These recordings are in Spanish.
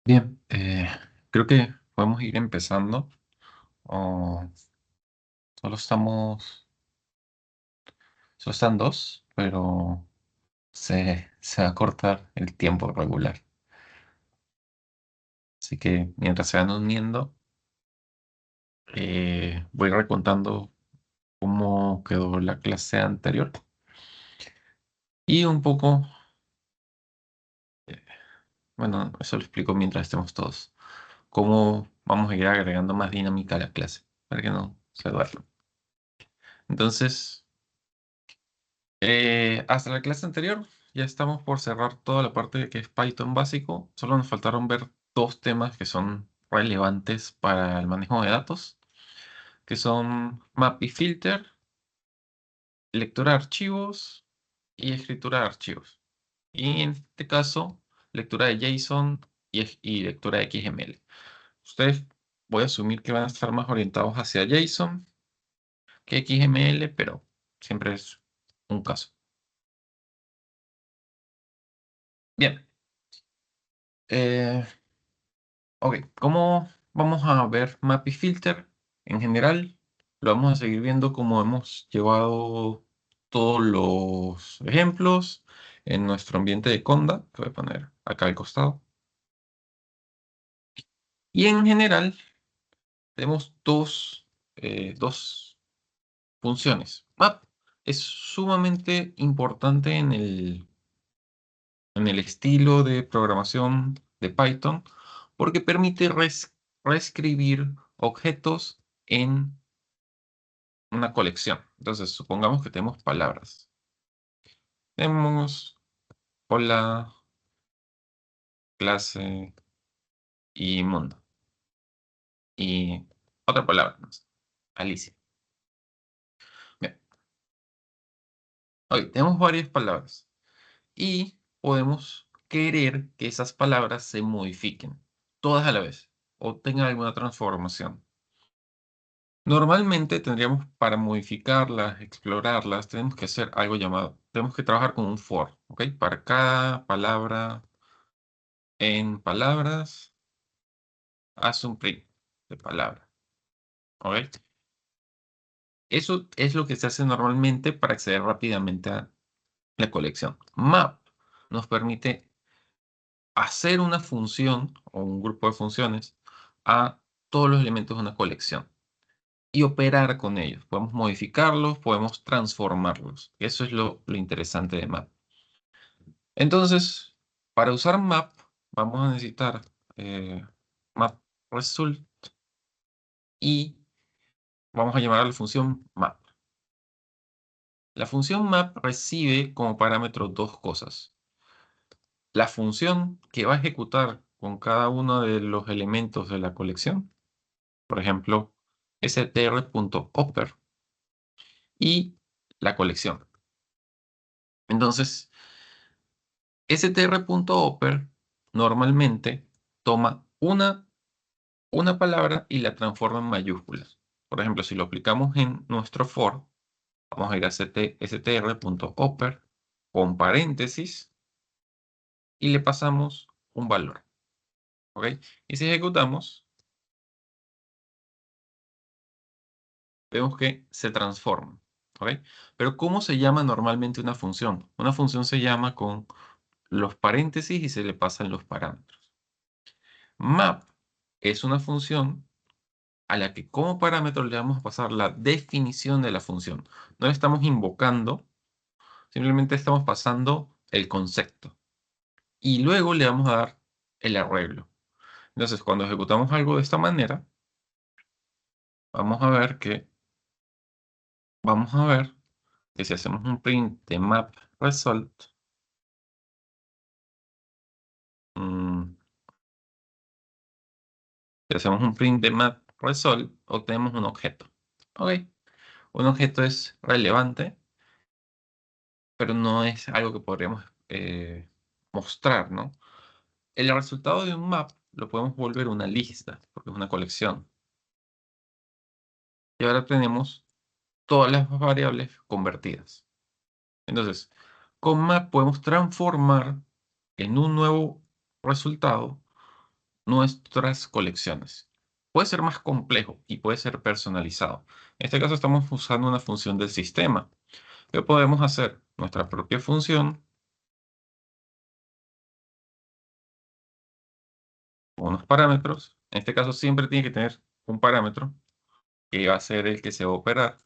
Bien, creo que podemos ir empezando. O solo solo están dos, pero se va a cortar el tiempo regular. Así que mientras se van uniendo, voy recontando cómo quedó la clase anterior y un poco, bueno, eso lo explico mientras estemos todos, cómo vamos a ir agregando más dinámica a la clase, para que no se duerma. Entonces, hasta la clase anterior ya estamos por cerrar toda la parte que es Python básico. Solo nos faltaron ver dos temas que son relevantes para el manejo de datos, que son map y filter, lectura de archivos y escritura de archivos. Y en este caso, lectura de JSON y lectura de XML. Ustedes voy a asumir que van a estar más orientados hacia JSON que XML, pero siempre es un caso. Bien. eh, Ok, ¿cómo vamos a ver map y filter? En general, lo vamos a seguir viendo como hemos llevado todos los ejemplos en nuestro ambiente de Conda, que voy a poner acá al costado. Y en general, tenemos dos funciones. Map es sumamente importante en el estilo de programación de Python porque permite reescribir objetos en una colección. Entonces, supongamos que tenemos palabras. Tenemos hola, clase y mundo. Y otra palabra más, Alicia. Bien, hoy tenemos varias palabras y podemos querer que esas palabras se modifiquen todas a la vez o tengan alguna transformación. Normalmente tendríamos para modificarlas, explorarlas, tenemos que hacer algo llamado, tenemos que trabajar con un for, ¿ok? Para cada palabra en palabras, haz un print de palabra, ¿ok? Eso es lo que se hace normalmente para acceder rápidamente a la colección. Map nos permite hacer una función o un grupo de funciones a todos los elementos de una colección y operar con ellos. Podemos modificarlos, podemos transformarlos. Eso es lo interesante de Map. Entonces, para usar Map, vamos a necesitar Map Result y vamos a llamar a la función Map. La función Map recibe como parámetro dos cosas. La función que va a ejecutar con cada uno de los elementos de la colección, por ejemplo, str.oper y la colección. Entonces, str.oper normalmente toma una palabra y la transforma en mayúsculas. Por ejemplo, si lo aplicamos en nuestro for, vamos a ir a str.oper con paréntesis y le pasamos un valor. ¿Ok? Y si ejecutamos, vemos que se transforma. ¿Ok? Pero ¿cómo se llama normalmente una función? Una función se llama con los paréntesis y se le pasan los parámetros. Map es una función a la que como parámetro le vamos a pasar la definición de la función. No la estamos invocando, simplemente estamos pasando el concepto. Y luego le vamos a dar el arreglo. Entonces, cuando ejecutamos algo de esta manera, vamos a ver que, vamos a ver que si hacemos un print de map result, mm, si hacemos un print de map result, obtenemos un objeto. ¿Ok? Un objeto es relevante, pero no es algo que podríamos mostrar, ¿no? El resultado de un map lo podemos volver una lista, porque es una colección. Y ahora tenemos todas las variables convertidas. Entonces, con map podemos transformar en un nuevo resultado nuestras colecciones. Puede ser más complejo y puede ser personalizado. En este caso estamos usando una función del sistema, pero podemos hacer nuestra propia función con unos parámetros. En este caso siempre tiene que tener un parámetro que va a ser el que se va a operar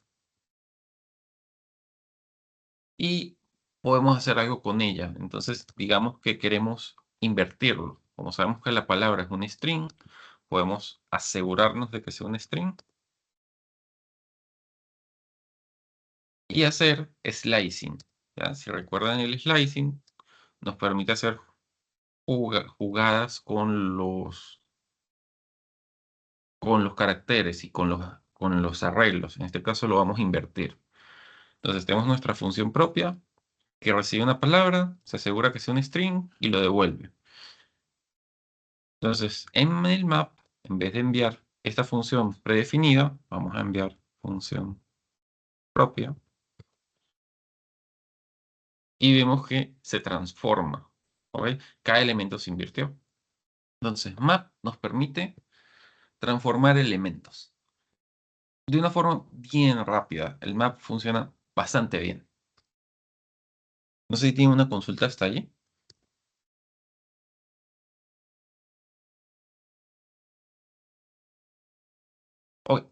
y podemos hacer algo con ella. Entonces, digamos que queremos invertirlo. Como sabemos que la palabra es un string, podemos asegurarnos de que sea un string y hacer slicing. ¿Ya? Si recuerdan el slicing, nos permite hacer jugadas con los caracteres y con los arreglos. En este caso lo vamos a invertir. Entonces tenemos nuestra función propia que recibe una palabra, se asegura que sea un string y lo devuelve. Entonces, en el map, en vez de enviar esta función predefinida, vamos a enviar función propia y vemos que se transforma. ¿Ok? Cada elemento se invirtió. Entonces, map nos permite transformar elementos de una forma bien rápida. El map funciona bastante bien. No sé si tiene una consulta hasta allí. Ok.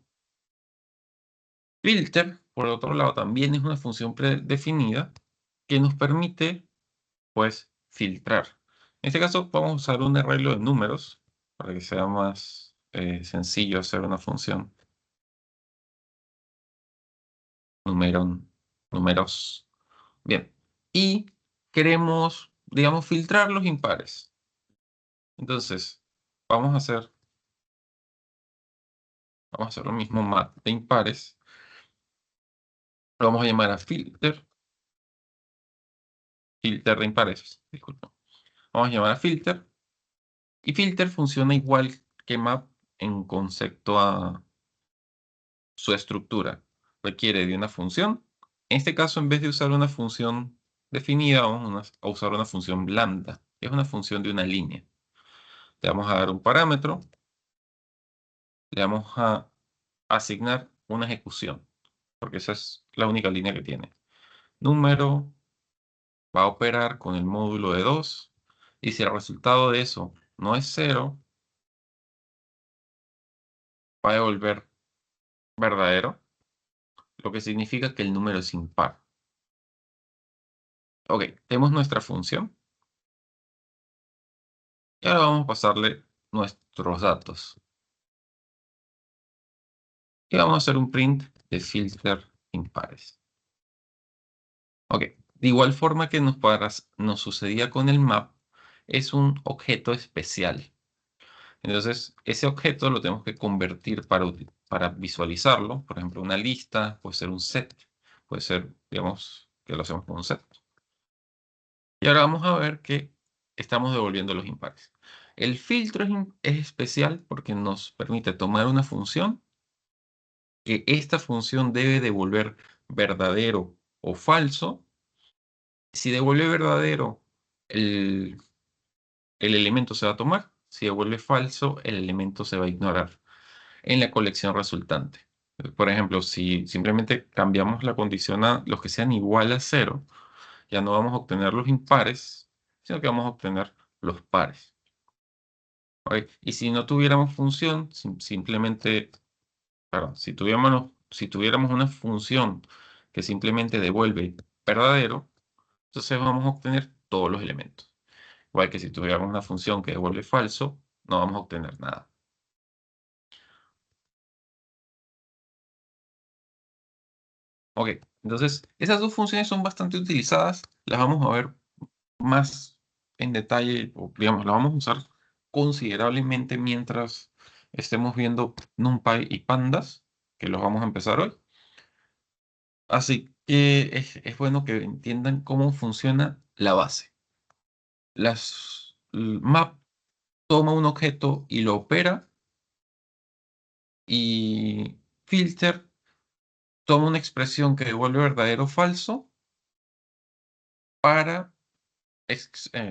Filter, por otro lado, también es una función predefinida que nos permite, pues, filtrar. En este caso, vamos a usar un arreglo de números para que sea más sencillo hacer una función. Número, números. Bien. Y queremos, digamos, filtrar los impares. Entonces, vamos a hacer, vamos a hacer lo mismo map de impares. Lo vamos a llamar a filter de impares, disculpa. Vamos a llamar a filter. Y filter funciona igual que map en concepto a su estructura. Requiere de una función. En este caso, en vez de usar una función definida, vamos a usar una función lambda, que es una función de una línea. Le vamos a dar un parámetro, le vamos a asignar una ejecución, porque esa es la única línea que tiene. Número va a operar con el módulo de 2, y si el resultado de eso no es 0, va a devolver verdadero, lo que significa que el número es impar. Ok, tenemos nuestra función y ahora vamos a pasarle nuestros datos. Y vamos a hacer un print de filter impares. Ok, de igual forma que nos sucedía con el map, es un objeto especial. Entonces, ese objeto lo tenemos que convertir para visualizarlo. Por ejemplo, una lista, puede ser un set, puede ser, digamos, que lo hacemos con un set. Y ahora vamos a ver que estamos devolviendo los impares. El filtro es especial porque nos permite tomar una función que esta función debe devolver verdadero o falso. Si devuelve verdadero, el, el elemento se va a tomar. Si devuelve falso, el elemento se va a ignorar en la colección resultante. Por ejemplo, si simplemente cambiamos la condición a los que sean igual a cero, ya no vamos a obtener los impares, sino que vamos a obtener los pares. ¿Ok? Y si no tuviéramos función, simplemente, perdón, si tuviéramos una función que simplemente devuelve verdadero, entonces vamos a obtener todos los elementos. Igual que si tuviéramos una función que devuelve falso, no vamos a obtener nada. Ok, entonces esas dos funciones son bastante utilizadas. Las vamos a ver más en detalle, o digamos, las vamos a usar considerablemente mientras estemos viendo NumPy y Pandas, que los vamos a empezar hoy. Así que es bueno que entiendan cómo funciona la base. Map toma un objeto y lo opera, y filter toma una expresión que devuelve verdadero o falso para,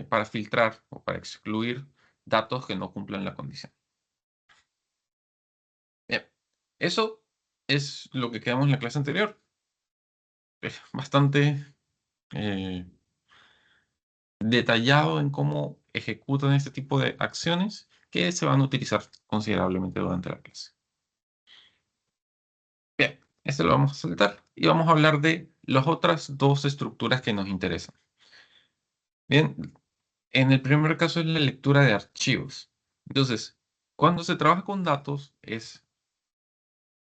para filtrar o para excluir datos que no cumplan la condición. Bien, eso es lo que quedamos en la clase anterior. Es bastante eh, detallado en cómo ejecutan este tipo de acciones que se van a utilizar considerablemente durante la clase. Bien, este lo vamos a saltar y vamos a hablar de las otras dos estructuras que nos interesan. Bien, en el primer caso es la lectura de archivos. Entonces, cuando se trabaja con datos, es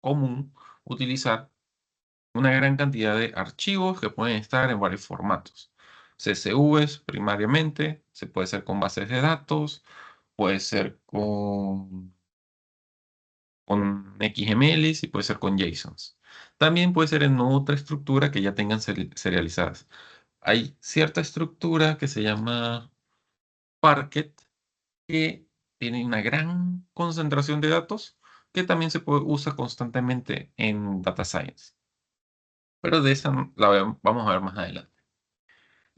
común utilizar una gran cantidad de archivos que pueden estar en varios formatos. CSVs primariamente, se puede hacer con bases de datos, puede ser con XMLs y puede ser con JSONs. También puede ser en otra estructura que ya tengan serializadas. Hay cierta estructura que se llama Parquet que tiene una gran concentración de datos que también se usa constantemente en Data Science. Pero de esa vamos a ver más adelante.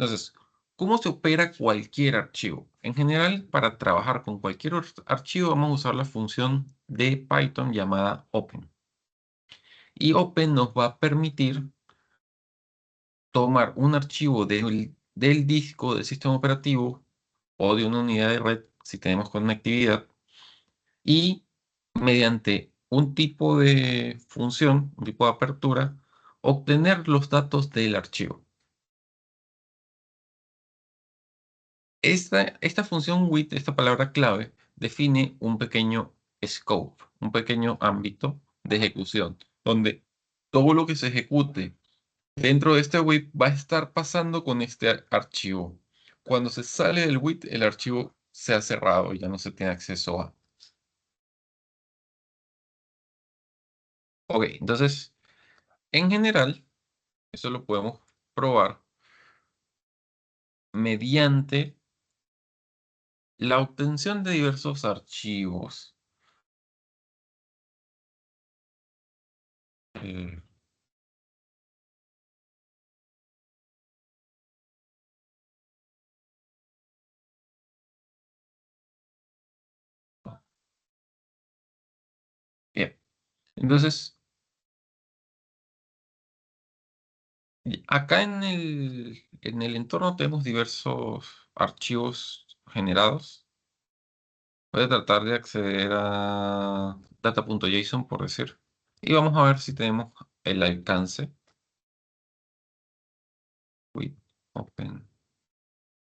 Entonces, ¿cómo se opera cualquier archivo? En general, para trabajar con cualquier archivo vamos a usar la función de Python llamada open. Y open nos va a permitir tomar un archivo del disco del sistema operativo o de una unidad de red, si tenemos conectividad, y mediante un tipo de función, un tipo de apertura, obtener los datos del archivo. Esta función with, esta palabra clave, define un pequeño scope, un pequeño ámbito de ejecución, donde todo lo que se ejecute dentro de este with va a estar pasando con este archivo. Cuando se sale del with, el archivo se ha cerrado y ya no se tiene acceso a. Ok, entonces, en general, eso lo podemos probar mediante la obtención de diversos archivos. Eh, Bien, entonces, acá en el entorno tenemos diversos archivos generados. Voy a tratar de acceder a data.json, por decir. Y vamos a ver si tenemos el alcance. With open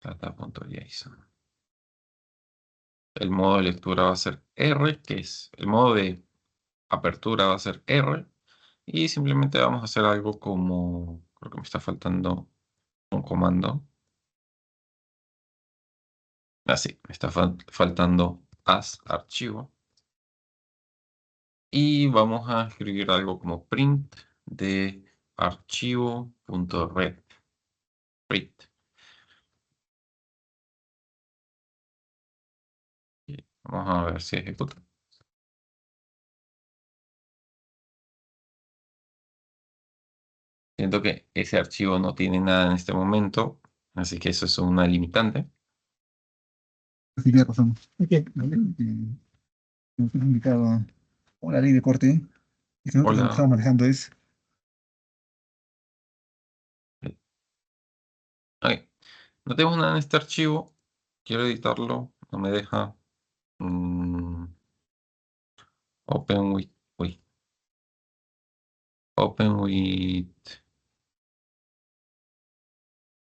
data.json. El modo de lectura va a ser R, que es el modo de apertura va a ser R. Y simplemente vamos a hacer algo como, creo que me está faltando un comando. Así, me está faltando as archivo. Y vamos a escribir algo como print de archivo.read. Read. Y vamos a ver si ejecuta. Siento que ese archivo no tiene nada en este momento, así que eso es una limitante. Sí, tiene razón. Es que nos han indicado una ley de corte y que nosotros lo que Hola. estamos manejando es. Ok. No tenemos nada en este archivo. Quiero editarlo. No me deja. Mm, open with. Uy. Open with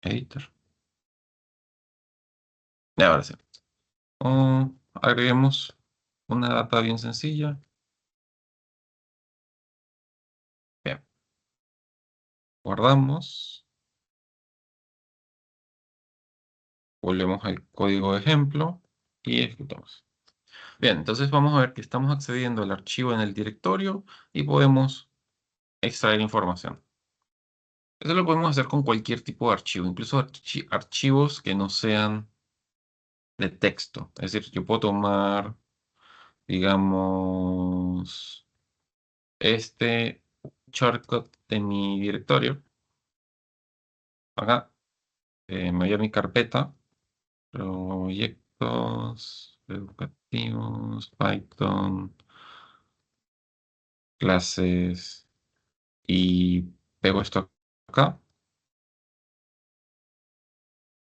editor. Ya, ahora sí. Agreguemos una data bien sencilla. Bien. Guardamos. Volvemos al código de ejemplo y ejecutamos. Bien, entonces vamos a ver que estamos accediendo al archivo en el directorio y podemos extraer información. Eso lo podemos hacer con cualquier tipo de archivo, incluso archivos que no sean de texto. Es decir, yo puedo tomar, digamos, este shortcut de mi directorio. Acá me voy a mi carpeta, proyectos. educativos, Python, clases y pego esto acá.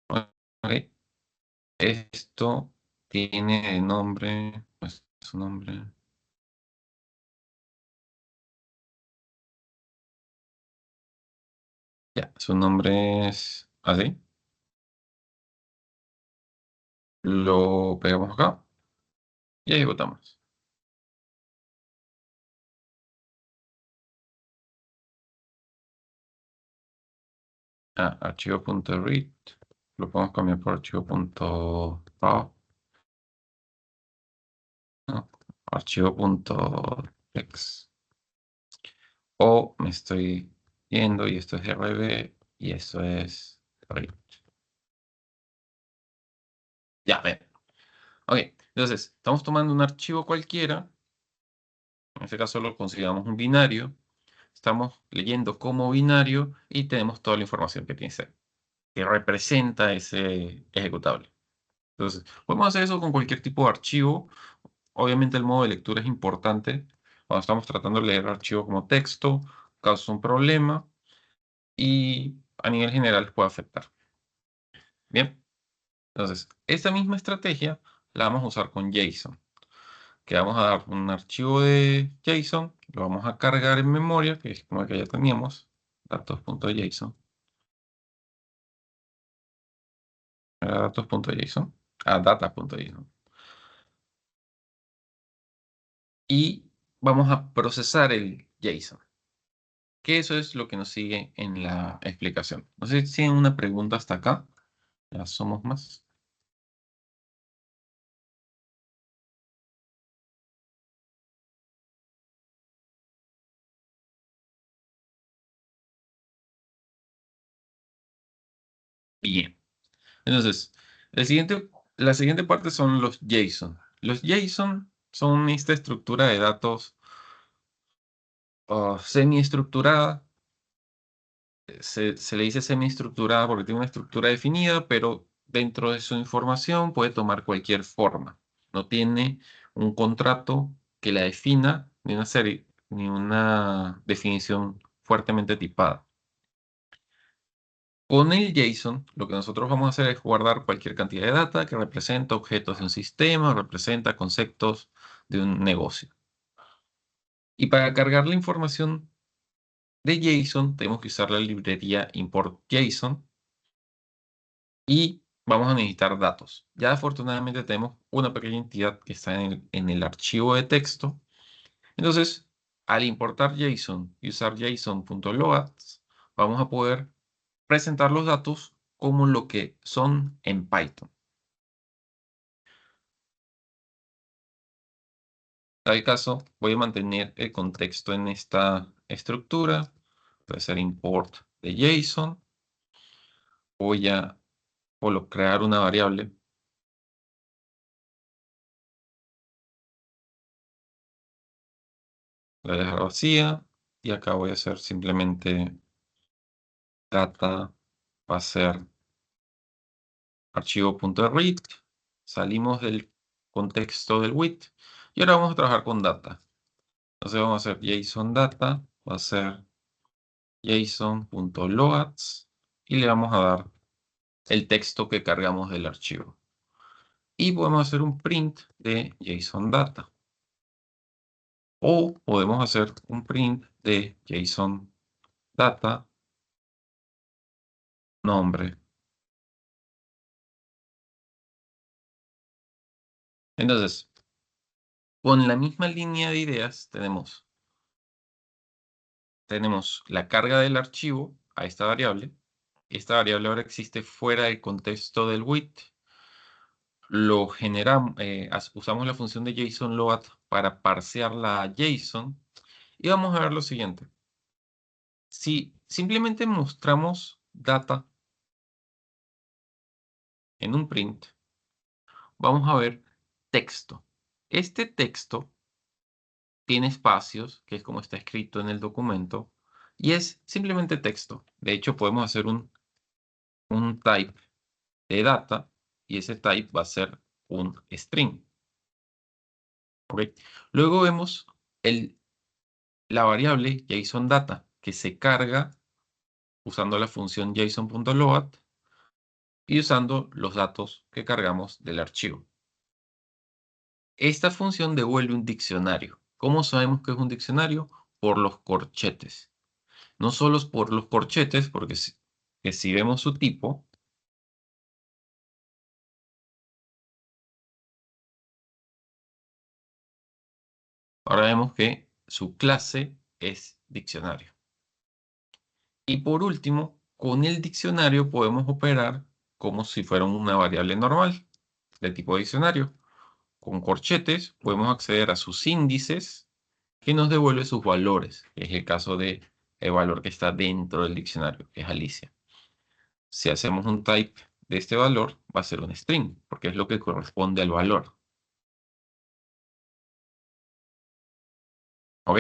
Ok. Esto tiene de nombre, pues su nombre. Ya, su nombre es así. Lo pegamos acá y ejecutamos. Ah, archivo.read. Lo podemos cambiar por archivo.pau. No, archivo.text. O me estoy yendo y esto es RB y esto es read. Ya, ven. Ok, entonces estamos tomando un archivo cualquiera. En este caso lo consideramos un binario. Estamos leyendo como binario y tenemos toda la información que representa ese ejecutable. Entonces, podemos hacer eso con cualquier tipo de archivo. Obviamente el modo de lectura es importante. Cuando estamos tratando de leer archivos como texto, causa un problema y a nivel general puede afectar. Bien, entonces, esta misma estrategia la vamos a usar con JSON, que vamos a dar un archivo de JSON, lo vamos a cargar en memoria, que es como el que ya teníamos, datos.json, datos.json, data.json. Y vamos a procesar el JSON, que eso es lo que nos sigue en la explicación. No sé si tienen una pregunta hasta acá. Ya somos más. Bien. Entonces, la siguiente parte son los JSON. Los JSON son esta estructura de datos semiestructurada. Se le dice semiestructurada porque tiene una estructura definida, pero dentro de su información puede tomar cualquier forma. No tiene un contrato que la defina, ni una serie, ni una definición fuertemente tipada. Con el JSON, lo que nosotros vamos a hacer es guardar cualquier cantidad de data que representa objetos de un sistema, representa conceptos de un negocio. Y para cargar la información de JSON, tenemos que usar la librería import JSON y vamos a necesitar datos. Ya afortunadamente tenemos una pequeña entidad que está en el archivo de texto. Entonces, al importar JSON y usar JSON.loads, vamos a poder presentar los datos como lo que son en Python. En tal caso, voy a mantener el contexto en esta estructura. Voy a hacer import de JSON. Voy a crear una variable. La voy a dejar vacía. Y acá voy a hacer simplemente data. Va a ser archivo.read. Salimos del contexto del with. Y ahora vamos a trabajar con data. Entonces vamos a hacer JSON data. Va a ser json.loads. Y le vamos a dar el texto que cargamos del archivo. Y podemos hacer un print de JSON data. O podemos hacer un print de JSON data nombre. Entonces, con la misma línea de ideas tenemos la carga del archivo a esta variable. Esta variable ahora existe fuera del contexto del with. Lo generamos, usamos la función de JSON load para parsear la JSON. Y vamos a ver lo siguiente. Si simplemente mostramos data en un print, vamos a ver texto. Este texto tiene espacios, que es como está escrito en el documento, y es simplemente texto. De hecho, podemos hacer un type de data, y ese type va a ser un string. ¿Ok? Luego vemos la variable JSON-Data, que se carga usando la función json.load y usando los datos que cargamos del archivo. Esta función devuelve un diccionario. ¿Cómo sabemos que es un diccionario? Por los corchetes. No solo por los corchetes, porque si vemos su tipo, ahora vemos que su clase es diccionario. Y por último, con el diccionario podemos operar como si fuera una variable normal de tipo diccionario. Con corchetes podemos acceder a sus índices que nos devuelve sus valores, que es el caso de el valor que está dentro del diccionario, que es Alicia. Si hacemos un type de este valor, va a ser un string, porque es lo que corresponde al valor. ¿Ok?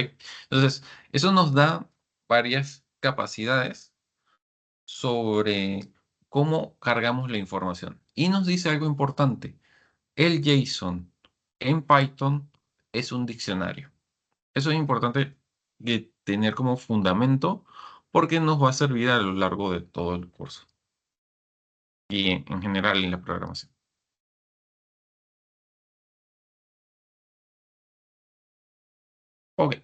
Entonces, eso nos da varias capacidades sobre cómo cargamos la información. Y nos dice algo importante. El JSON en Python es un diccionario. Eso es importante de tener como fundamento porque nos va a servir a lo largo de todo el curso y en general en la programación. Ok,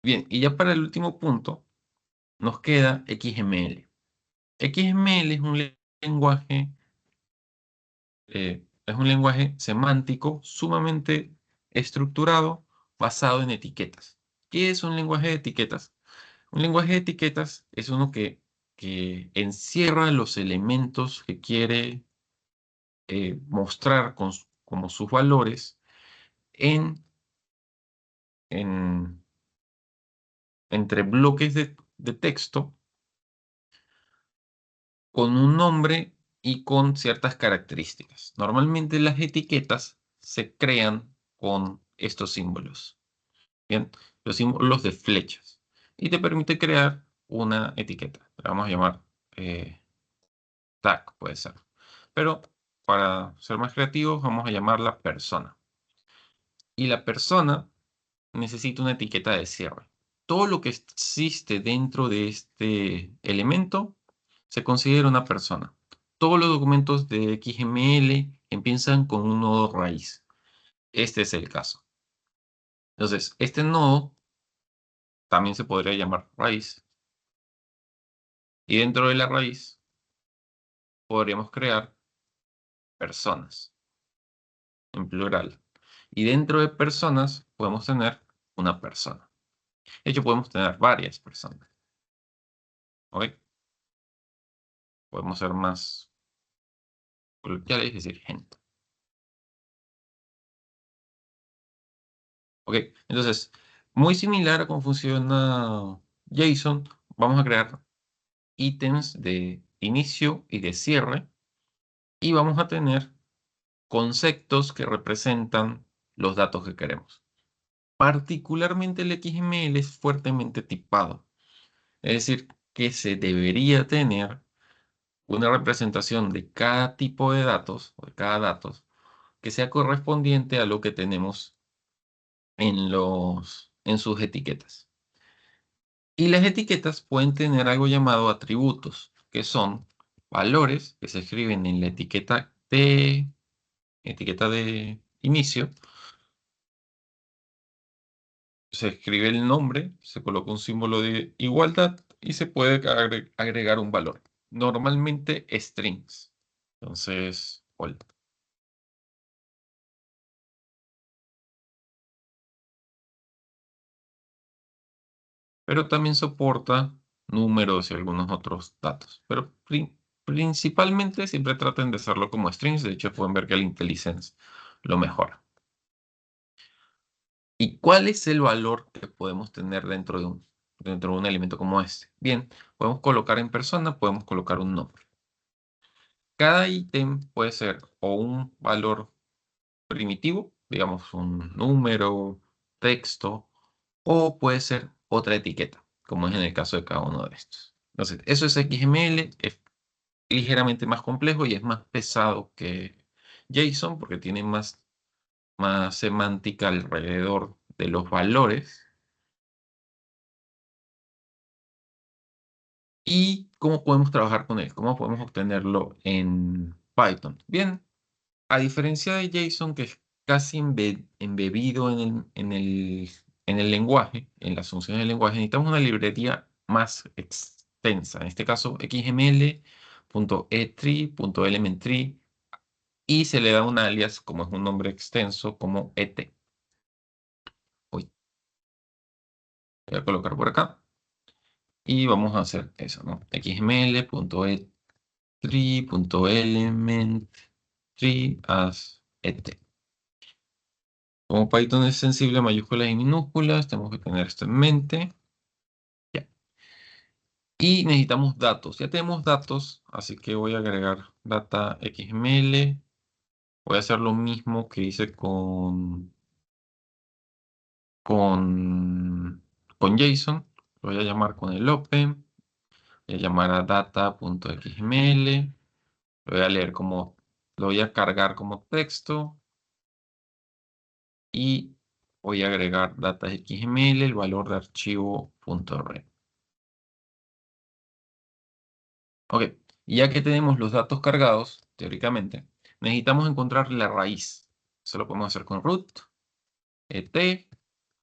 bien, y ya para el último punto nos queda XML. XML es un lenguaje semántico sumamente estructurado basado en etiquetas. ¿Qué es un lenguaje de etiquetas? Un lenguaje de etiquetas es uno que encierra los elementos que quiere mostrar como sus valores en, en- entre bloques de texto con un nombre y con ciertas características. Normalmente las etiquetas se crean con estos símbolos. Bien, los símbolos de flechas. Y te permite crear una etiqueta. La vamos a llamar tag, puede ser. Pero para ser más creativos, vamos a llamarla persona. Y la persona necesita una etiqueta de cierre. Todo lo que existe dentro de este elemento se considera una persona. Todos los documentos de XML empiezan con un nodo raíz. Este es el caso. Entonces, este nodo también se podría llamar raíz. Y dentro de la raíz podríamos crear personas en plural. Y dentro de personas podemos tener una persona. De hecho, podemos tener varias personas. ¿Ok? Podemos ser más coloquiales, es decir, gente. ¿Ok? Entonces, muy similar a cómo funciona JSON, vamos a crear ítems de inicio y de cierre y vamos a tener conceptos que representan los datos que queremos. Particularmente el XML es fuertemente tipado, es decir, que se debería tener una representación de cada tipo de datos o de cada datos que sea correspondiente a lo que tenemos en sus etiquetas. Y las etiquetas pueden tener algo llamado atributos, que son valores que se escriben en la etiqueta de inicio. Se escribe el nombre, se coloca un símbolo de igualdad y se puede agregar un valor. Normalmente strings. Entonces, hola. Pero también soporta números y algunos otros datos. Pero principalmente siempre traten de hacerlo como strings. De hecho, pueden ver que el IntelliSense lo mejora. ¿Y cuál es el valor que podemos tener dentro de un elemento como este? Bien, podemos colocar en persona, podemos colocar un nombre. Cada ítem puede ser o un valor primitivo, digamos un número, texto, o puede ser otra etiqueta, como es en el caso de cada uno de estos. Entonces, eso es XML, es ligeramente más complejo y es más pesado que JSON porque tiene más más semántica alrededor de los valores. ¿Y cómo podemos trabajar con él? ¿Cómo podemos obtenerlo en Python? Bien, a diferencia de JSON, que es casi embebido en el lenguaje, en las funciones del lenguaje, necesitamos una librería más extensa. En este caso, xml.etree.elementtree, y se le da un alias, como es un nombre extenso, como et. Uy, voy a colocar por acá. Y vamos a hacer eso, ¿no? xml.etree.elementtree as et. Como Python es sensible a mayúsculas y minúsculas, tenemos que tener esto en mente. Ya. Y necesitamos datos. Ya tenemos datos, así que voy a agregar data XML. Voy a hacer lo mismo que hice con, con JSON. Lo voy a llamar con el open. Voy a llamar a data.xml. Lo voy a leer como, lo voy a cargar como texto. Y voy a agregar data.xml, el valor de archivo.red. Ok, y ya que tenemos los datos cargados, teóricamente, necesitamos encontrar la raíz. Eso lo podemos hacer con root, et,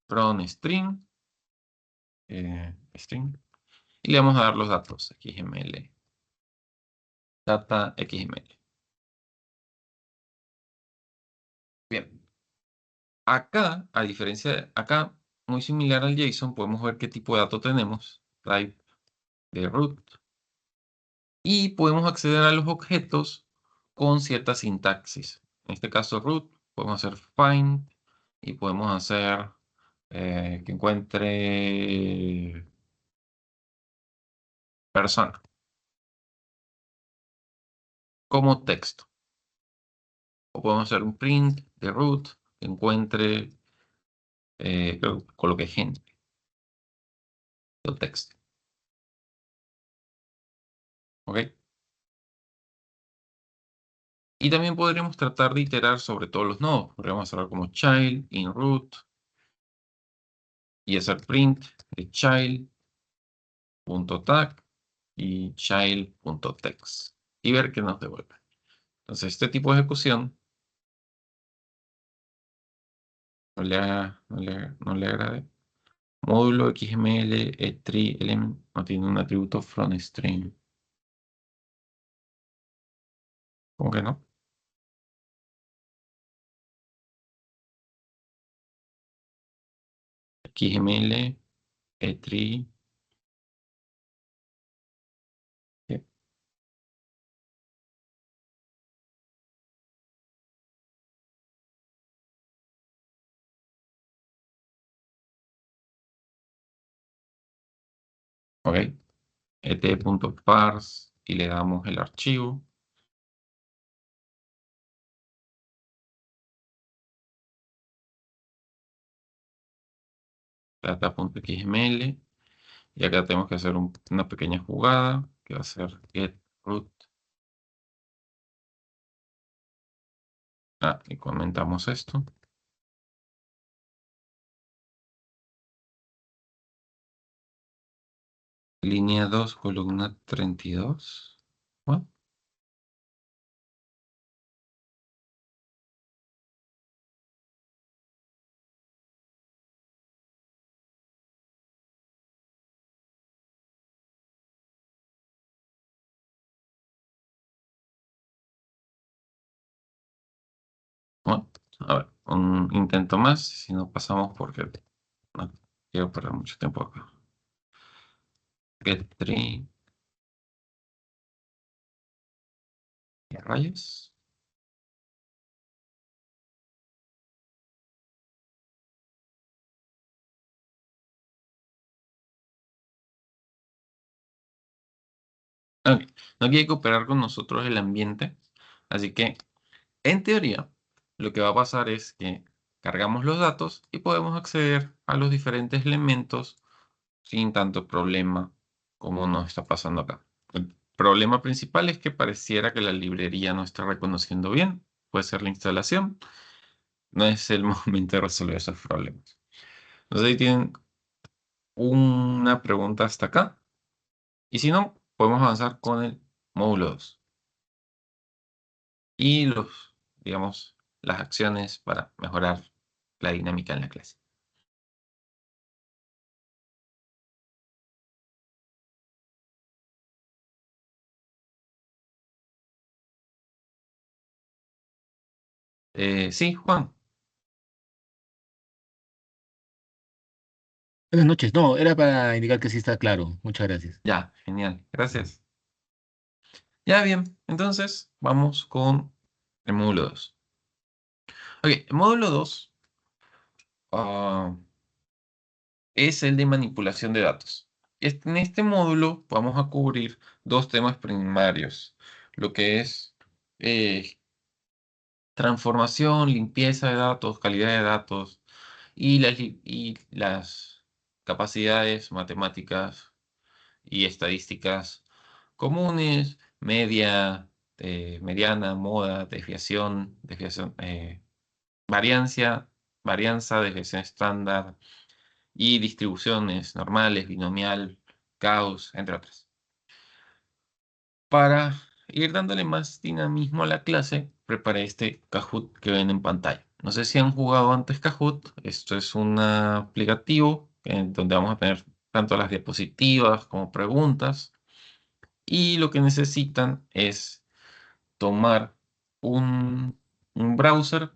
from string, y le vamos a dar los datos, xml, data xml. Bien, acá, a diferencia de acá, muy similar al JSON, podemos ver qué tipo de dato tenemos, type de root, y podemos acceder a los objetos con cierta sintaxis. En este caso, root, podemos hacer find y podemos hacer que encuentre persona como texto. O podemos hacer un print de root que encuentre, coloque gente o texto. ¿Ok? Y también podríamos tratar de iterar sobre todos los nodos. Podríamos hacer algo como child in root y hacer print de child.tag y child.text y ver qué nos devuelve. Entonces, este tipo de ejecución no le agrade. Módulo XML tree element no tiene un atributo from string. ¿Cómo que no? XML tree. Ok. et.parse y le damos el archivo. Data.xml. Y acá tenemos que hacer una pequeña jugada que va a ser get root. Y comentamos esto. Línea 2, columna 32. Bueno, bueno, a ver, un intento más, si no pasamos porque no quiero perder mucho tiempo acá. Get tree. ¿Y a rayos? Ok, no quiere cooperar con nosotros el ambiente, así que en teoría lo que va a pasar es que cargamos los datos y podemos acceder a los diferentes elementos sin tanto problema como nos está pasando acá. El problema principal es que pareciera que la librería no está reconociendo bien. Puede ser la instalación. no es el momento de resolver esos problemas. Entonces ahí tienen una pregunta hasta acá. Y si no, podemos avanzar con el módulo 2 y digamos, las acciones para mejorar la dinámica en la clase. Sí, Juan, Buenas noches. No, era para indicar que sí está claro. Muchas gracias. ya, genial, gracias. Ya bien, entonces vamos con el módulo 2. Ok, el módulo 2 es el de manipulación de datos. En este módulo vamos a cubrir dos temas primarios, lo que es eh, transformación, limpieza de datos, calidad de datos y las capacidades matemáticas y estadísticas comunes, mediana, moda, variancia, varianza, desviación estándar y distribuciones normales, binomial, caos, entre otras. Para ir dándole más dinamismo a la clase, preparé este Kahoot que ven en pantalla. No sé si han jugado antes Kahoot. Esto es un aplicativo en donde vamos a tener tanto las diapositivas como preguntas. Y lo que necesitan es tomar un browser.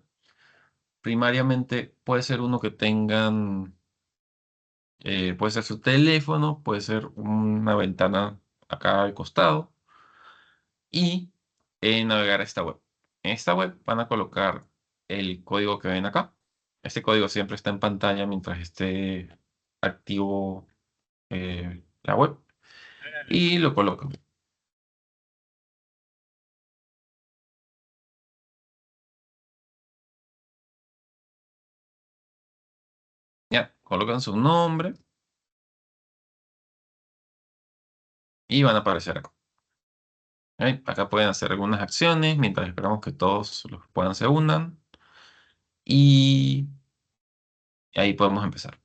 Primariamente puede ser uno que tengan, puede ser su teléfono, puede ser una ventana acá al costado y navegar a esta web. En esta web van a colocar el código que ven acá. Este código siempre está en pantalla mientras esté activo la web y lo colocan. Ya, colocan su nombre y van a aparecer acá. ¿Ok? Acá pueden hacer algunas acciones mientras esperamos que todos los puedan se unan y ahí podemos empezar.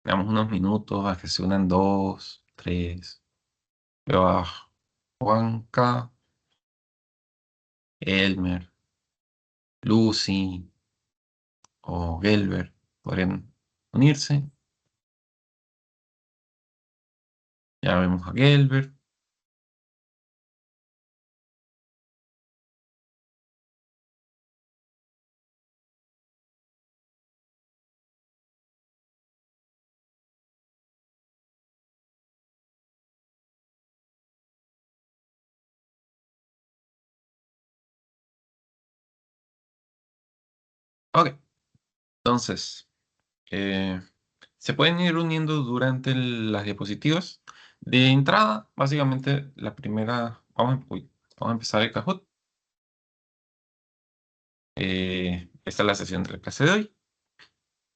Damos unos minutos a que se unan dos, tres. Veo a Juanca, Elmer, Lucy o Gelber. Podrían unirse. Ya vemos a Gelber. Ok, entonces, eh, se pueden ir uniendo durante las diapositivas. De entrada, básicamente, la primera, vamos a empezar el Kahoot. Esta es la sesión de la clase de hoy.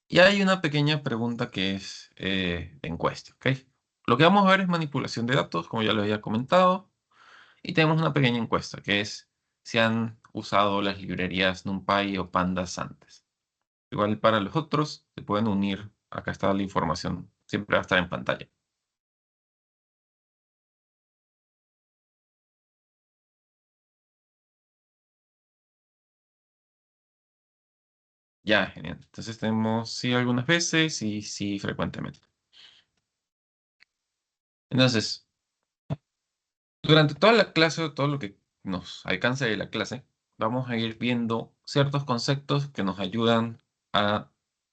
Y hay una pequeña pregunta que es de encuesta, ¿ok? Lo que vamos a ver es manipulación de datos, como ya lo había comentado. Y tenemos una pequeña encuesta que es si han usado las librerías NumPy o Pandas antes. Igual para los otros se pueden unir. Acá está la información. Siempre va a estar en pantalla. Ya, genial. Entonces tenemos sí algunas veces y sí frecuentemente. Entonces, durante toda la clase, o todo lo que nos alcance de la clase, vamos a ir viendo ciertos conceptos que nos ayudan a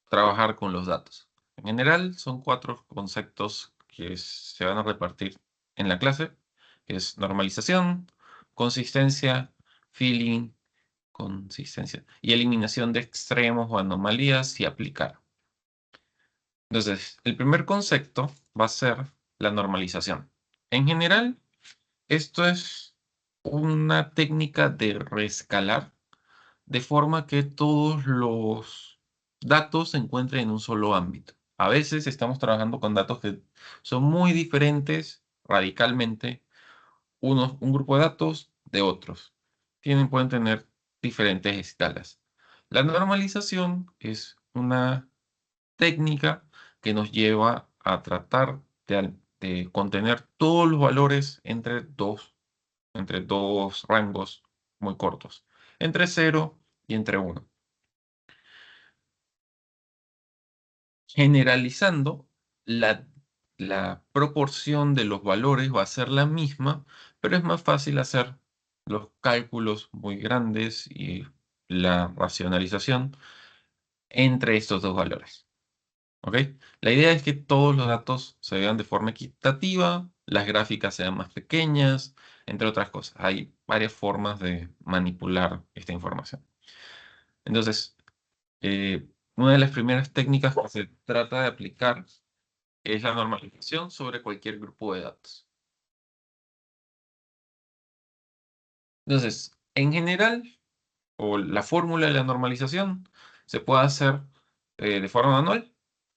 trabajar con los datos. En general, son 4 conceptos que se van a repartir en la clase, que es normalización, consistencia, filling, consistencia y eliminación de extremos o anomalías y aplicar. Entonces, el primer concepto va a ser la normalización. En general, esto es una técnica de reescalar de forma que todos los datos se encuentren en un solo ámbito. A veces estamos trabajando con datos que son muy diferentes radicalmente un grupo de datos de otros. Pueden tener diferentes escalas. La normalización es una técnica que nos lleva a tratar de contener todos los valores entre dos rangos muy cortos, entre 0 y entre 1. Generalizando, la, la proporción de los valores va a ser la misma, pero es más fácil hacer los cálculos muy grandes y la racionalización entre estos dos valores. ¿Ok? La idea es que todos los datos se vean de forma equitativa, las gráficas sean más pequeñas, entre otras cosas. Hay varias formas de manipular esta información. Entonces, una de las primeras técnicas que se trata de aplicar es la normalización sobre cualquier grupo de datos. Entonces, en general, o la fórmula de la normalización se puede hacer de forma manual,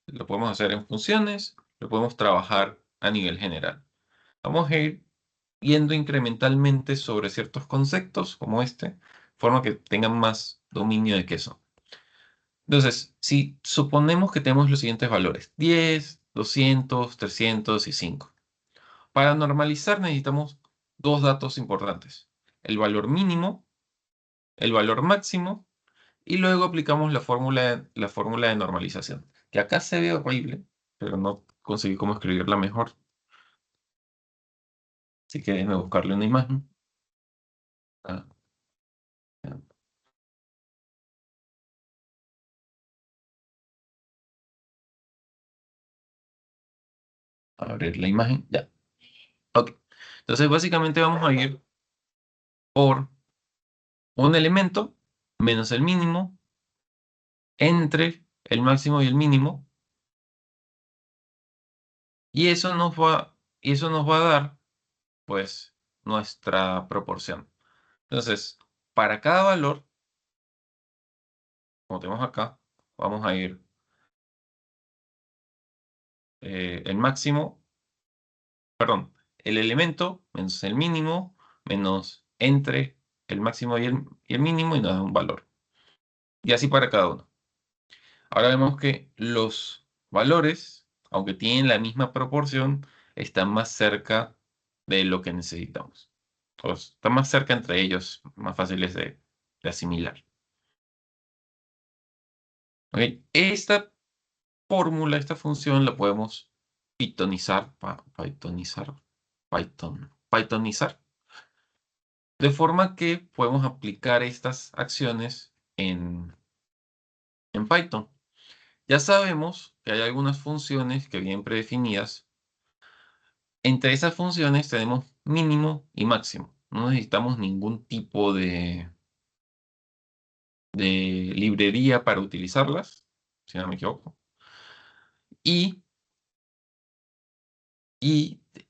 lo podemos hacer en funciones, lo podemos trabajar a nivel general. Vamos a ir yendo incrementalmente sobre ciertos conceptos como este, de forma que tengan más dominio de qué son. Entonces, si suponemos que tenemos los siguientes valores, 10, 200, 300 y 5. Para normalizar necesitamos dos datos importantes, el valor mínimo, el valor máximo, y luego aplicamos la fórmula de normalización, que acá se ve horrible, pero no conseguí cómo escribirla mejor. Así que déjenme buscarle una imagen. Ah, ya. Abrir la imagen, ya. Ok. Entonces, básicamente vamos a ir por un elemento menos el mínimo entre el máximo y el mínimo, y eso nos va a dar, pues, nuestra proporción. Entonces, para cada valor, como tenemos acá, vamos a ir el máximo, perdón, el elemento menos el mínimo, menos entre el máximo y el mínimo, y nos da un valor. Y así para cada uno. Ahora vemos que los valores, aunque tienen la misma proporción, están más cerca de lo que necesitamos. O están más cerca entre ellos, más fáciles de asimilar. ¿Ok? Esta fórmula, esta función la podemos pythonizar, de forma que podemos aplicar estas acciones en Python. Ya sabemos que hay algunas funciones que vienen predefinidas. Entre esas funciones tenemos mínimo y máximo. No necesitamos ningún tipo de librería para utilizarlas, si no me equivoco. Y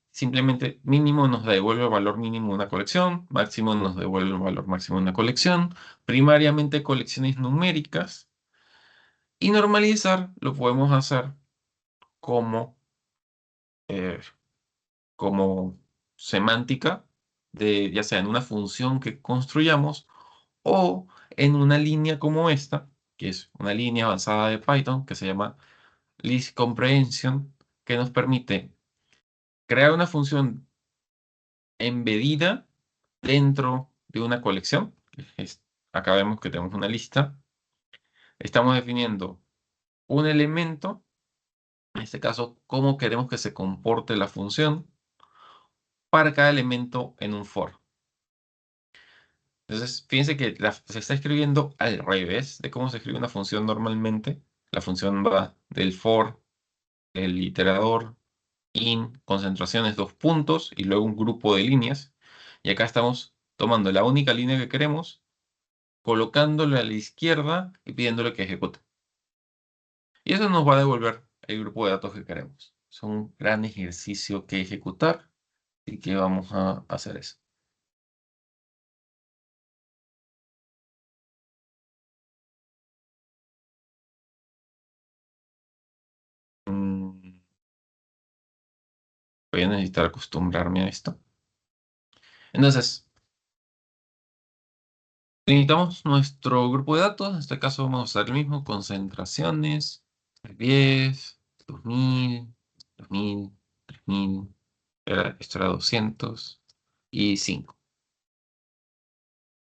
simplemente mínimo nos devuelve el valor mínimo de una colección, máximo nos devuelve el valor máximo de una colección, primariamente colecciones numéricas, y normalizar lo podemos hacer como, eh, como semántica, ya sea en una función que construyamos o en una línea como esta, que es una línea avanzada de Python que se llama list comprehension, que nos permite crear una función embedida dentro de una colección. Acá vemos que tenemos una lista. Estamos definiendo un elemento, en este caso, cómo queremos que se comporte la función para cada elemento en un for. Entonces, fíjense que se está escribiendo al revés de cómo se escribe una función normalmente. La función va del for, el iterador, in, concentraciones, dos puntos y luego un grupo de líneas. Y acá estamos tomando la única línea que queremos, colocándola a la izquierda y pidiéndole que ejecute. Y eso nos va a devolver el grupo de datos que queremos. Es un gran ejercicio que ejecutar y que vamos a hacer eso. Mm, Voy a necesitar acostumbrarme a esto. Entonces, necesitamos nuestro grupo de datos. En este caso vamos a usar el mismo. Concentraciones, 10, 2000, 2000, 3000. Esto era 200 y 5.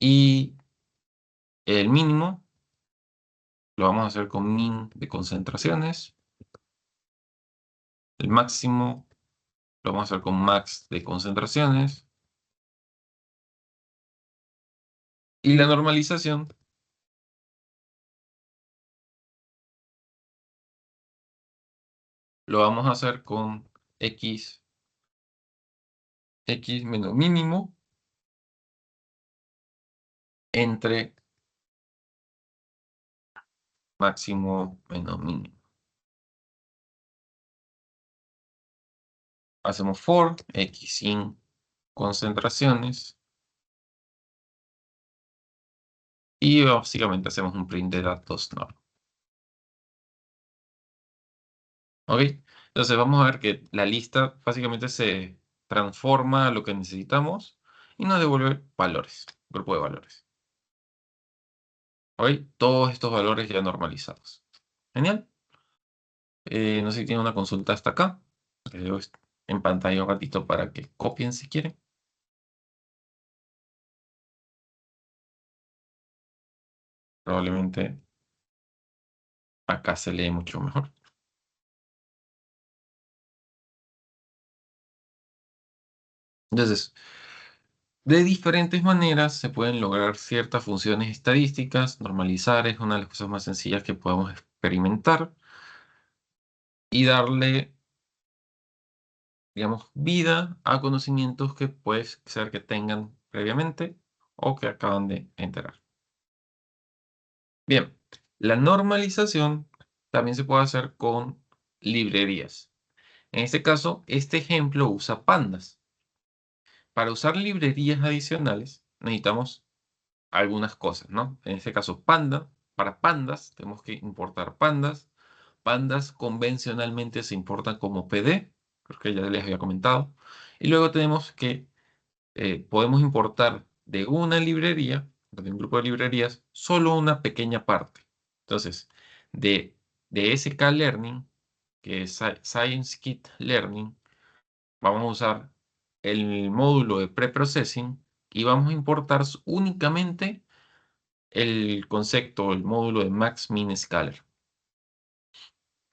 Y el mínimo lo vamos a hacer con min de concentraciones. El máximo lo vamos a hacer con max de concentraciones. Y la normalización lo vamos a hacer con x menos mínimo entre máximo menos mínimo. Hacemos for x sin concentraciones y básicamente hacemos un print de datos normal. ¿Ok? Entonces vamos a ver que la lista básicamente se transforma a lo que necesitamos y nos devuelve valores, grupo de valores. ¿Ok? Todos estos valores ya normalizados. Genial. No sé si tiene una consulta hasta acá. Les dejo en pantalla un ratito para que copien si quieren. Probablemente acá se lee mucho mejor. Entonces, de diferentes maneras se pueden lograr ciertas funciones estadísticas. Normalizar es una de las cosas más sencillas que podemos experimentar y darle, digamos, vida a conocimientos que puede ser que tengan previamente o que acaban de enterar. Bien, la normalización también se puede hacer con librerías. En este caso, este ejemplo usa pandas. Para usar librerías adicionales necesitamos algunas cosas, ¿no? En este caso, panda. Para pandas tenemos que importar pandas. Pandas convencionalmente se importan como PD, creo que ya les había comentado. Y luego tenemos que podemos importar de una librería, de un grupo de librerías, solo una pequeña parte. Entonces, de, de SK-Learning, que es Science Learning, vamos a usar el módulo de preprocessing y vamos a importar únicamente el concepto, el módulo de max min scalar.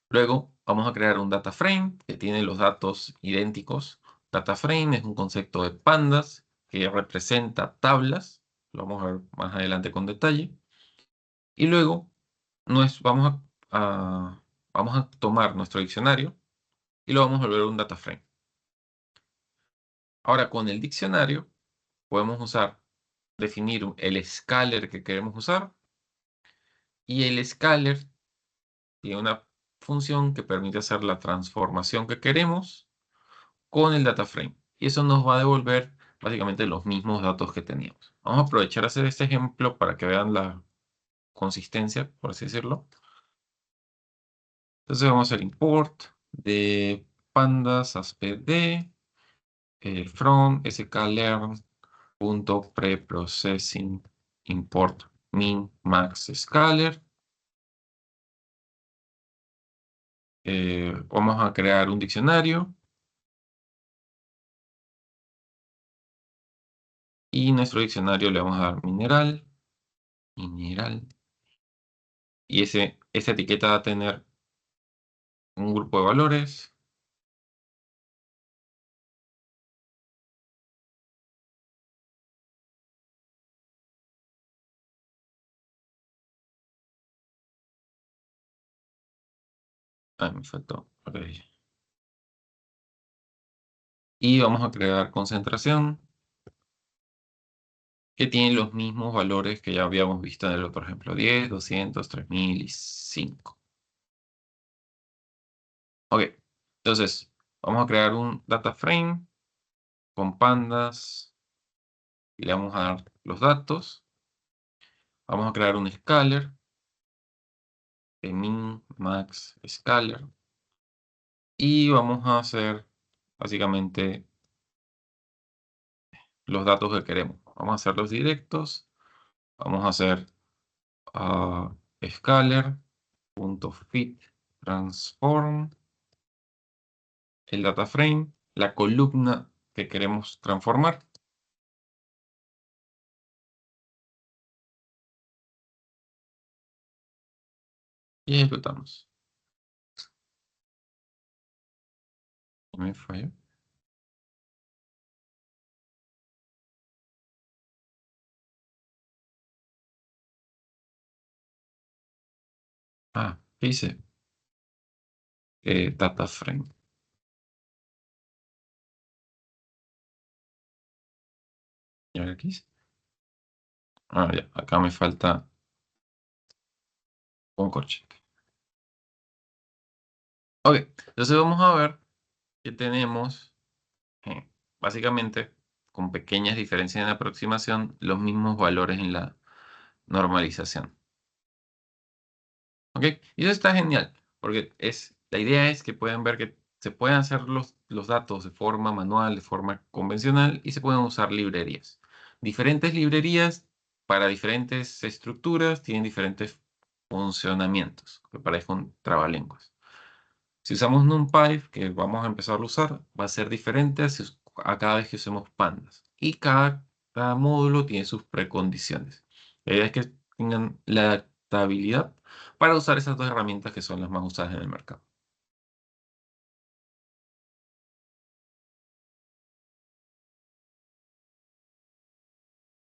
Luego vamos a crear un data frame que tiene los datos idénticos. Data frame es un concepto de pandas que representa tablas. Lo vamos a ver más adelante con detalle. Y luego vamos a tomar nuestro diccionario y lo vamos a volver un data frame. Ahora con el diccionario podemos definir el scalar que queremos usar y el scalar tiene una función que permite hacer la transformación que queremos con el data frame. Y eso nos va a devolver básicamente los mismos datos que teníamos. Vamos a aprovechar a hacer este ejemplo para que vean la consistencia, por así decirlo. Entonces vamos a hacer import de pandas as pd from sklearn.preprocessing import min max scalar. Vamos a crear un diccionario y nuestro diccionario le vamos a dar mineral, y esa etiqueta va a tener un grupo de valores Ah, me faltó. Ok. Y vamos a crear concentración que tiene los mismos valores que ya habíamos visto en el otro ejemplo. 10, 200, 3000 y 5. Ok. Entonces, vamos a crear un data frame con pandas. Y le vamos a dar los datos. Vamos a crear un scaler. De min, max, scaler. Y vamos a hacer básicamente los datos que queremos. Vamos a hacer los directos. Vamos a hacer scaler.fit transform el data frame, la columna que queremos transformar. Y ejecutamos. Me falló. Ah, ¿qué hice? Data frame. ¿Y ahora qué hice? Ah, ya, acá me falta un corchete. Ok, entonces vamos a ver que tenemos, eh, básicamente, con pequeñas diferencias en la aproximación, los mismos valores en la normalización. ¿Ok? Y eso está genial, porque la idea es que pueden ver que se pueden hacer los datos de forma manual, de forma convencional, y se pueden usar librerías. Diferentes librerías para diferentes estructuras tienen diferentes funcionamientos, que parezcan un trabalenguas. Si usamos NumPy, que vamos a empezar a usar, va a ser diferente a cada vez que usemos pandas. Y cada módulo tiene sus precondiciones. La idea es que tengan la adaptabilidad para usar esas dos herramientas que son las más usadas en el mercado.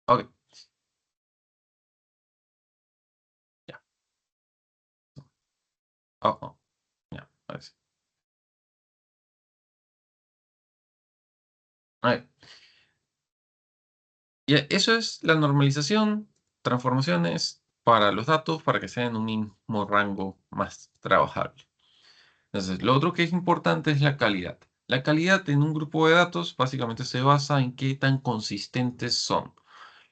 Ok, ya. Oh, oh, ya, a ver. A ver, ya, eso es la normalización, transformaciones para los datos para que sean en un mismo rango más trabajable. Entonces, lo otro que es importante es la calidad. La calidad en un grupo de datos básicamente se basa en qué tan consistentes son.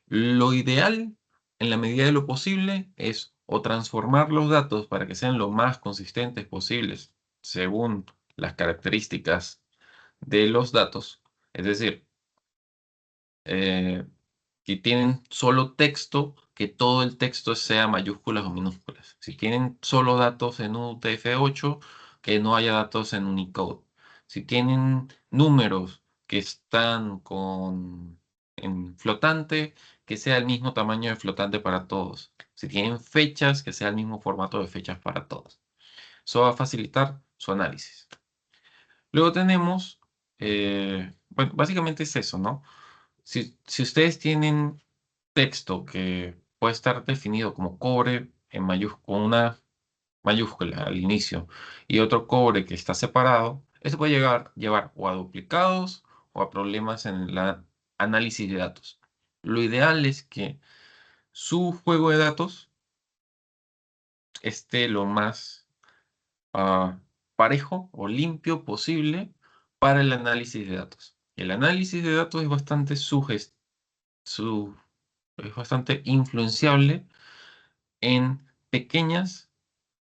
Lo ideal, en la medida de lo posible, es o transformar los datos para que sean lo más consistentes posibles según las características de los datos. Es decir, eh, si tienen solo texto, que todo el texto sea mayúsculas o minúsculas. Si tienen solo datos en UTF-8, que no haya datos en Unicode. Si tienen números que están en flotante, que sea el mismo tamaño de flotante para todos. Si tienen fechas, que sea el mismo formato de fechas para todos. Eso va a facilitar su análisis. Luego tenemos, bueno, básicamente es eso, ¿no? Si ustedes tienen texto que puede estar definido como cobre con una mayúscula al inicio y otro cobre que está separado, eso puede llevar o a duplicados o a problemas en el análisis de datos. Lo ideal es que su juego de datos esté lo más ah, parejo o limpio posible para el análisis de datos. El análisis de datos es bastante su- es bastante influenciable en pequeñas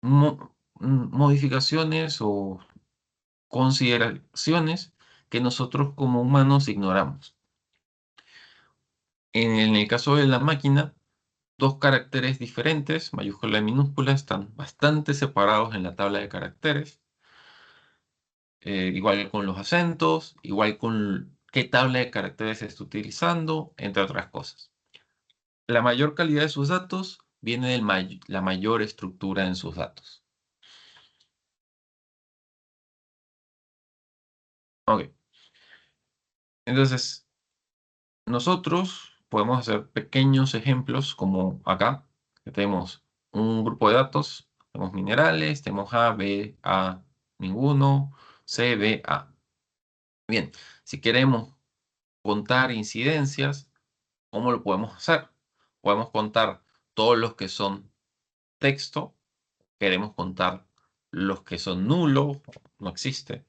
modificaciones o consideraciones que nosotros como humanos ignoramos. En el caso de la máquina, dos caracteres diferentes, mayúscula y minúscula, están bastante separados en la tabla de caracteres. Igual con los acentos, igual con qué tabla de caracteres se está utilizando, entre otras cosas. La mayor calidad de sus datos viene de la mayor estructura en sus datos. Ok, entonces nosotros podemos hacer pequeños ejemplos como acá, que tenemos un grupo de datos Tenemos minerales, tenemos A, B, A, ninguno, C, B, A. Bien, si queremos contar incidencias, ¿cómo lo podemos hacer? Podemos contar todos los que son texto, queremos contar los que son nulos, no existe.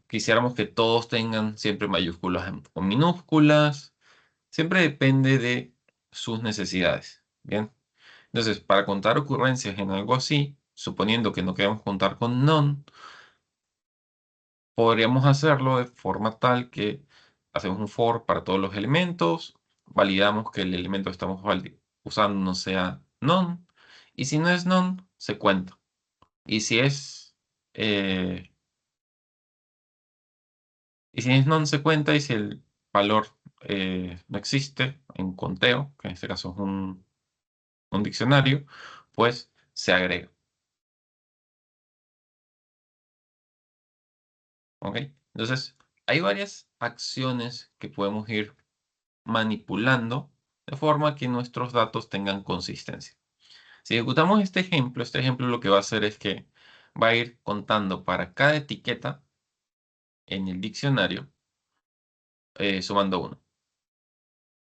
Quisiéramos que todos tengan siempre mayúsculas o minúsculas. Siempre depende de sus necesidades. Bien. Entonces, para contar ocurrencias en algo así, suponiendo que no queremos contar con none, podríamos hacerlo de forma tal que hacemos un for para todos los elementos, validamos que el elemento que estamos usando no sea none, y si no es none, se cuenta. Y si es, eh, y si es none, se cuenta, y si el valor no existe en conteo, que en este caso es un diccionario, pues se agrega. ¿Ok? Entonces, hay varias acciones que podemos ir manipulando de forma que nuestros datos tengan consistencia. Si ejecutamos este ejemplo lo que va a hacer es que va a ir contando para cada etiqueta en el diccionario, sumando uno.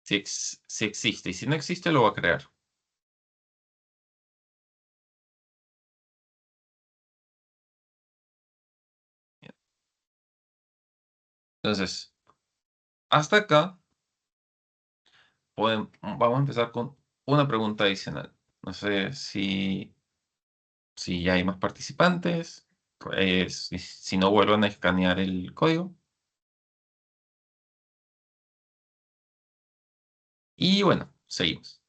Si existe, y si no existe, lo va a crear. Bien. Entonces, hasta acá vamos a empezar con una pregunta adicional. No sé si ya hay más participantes, si no vuelvan a escanear el código. Y bueno, seguimos.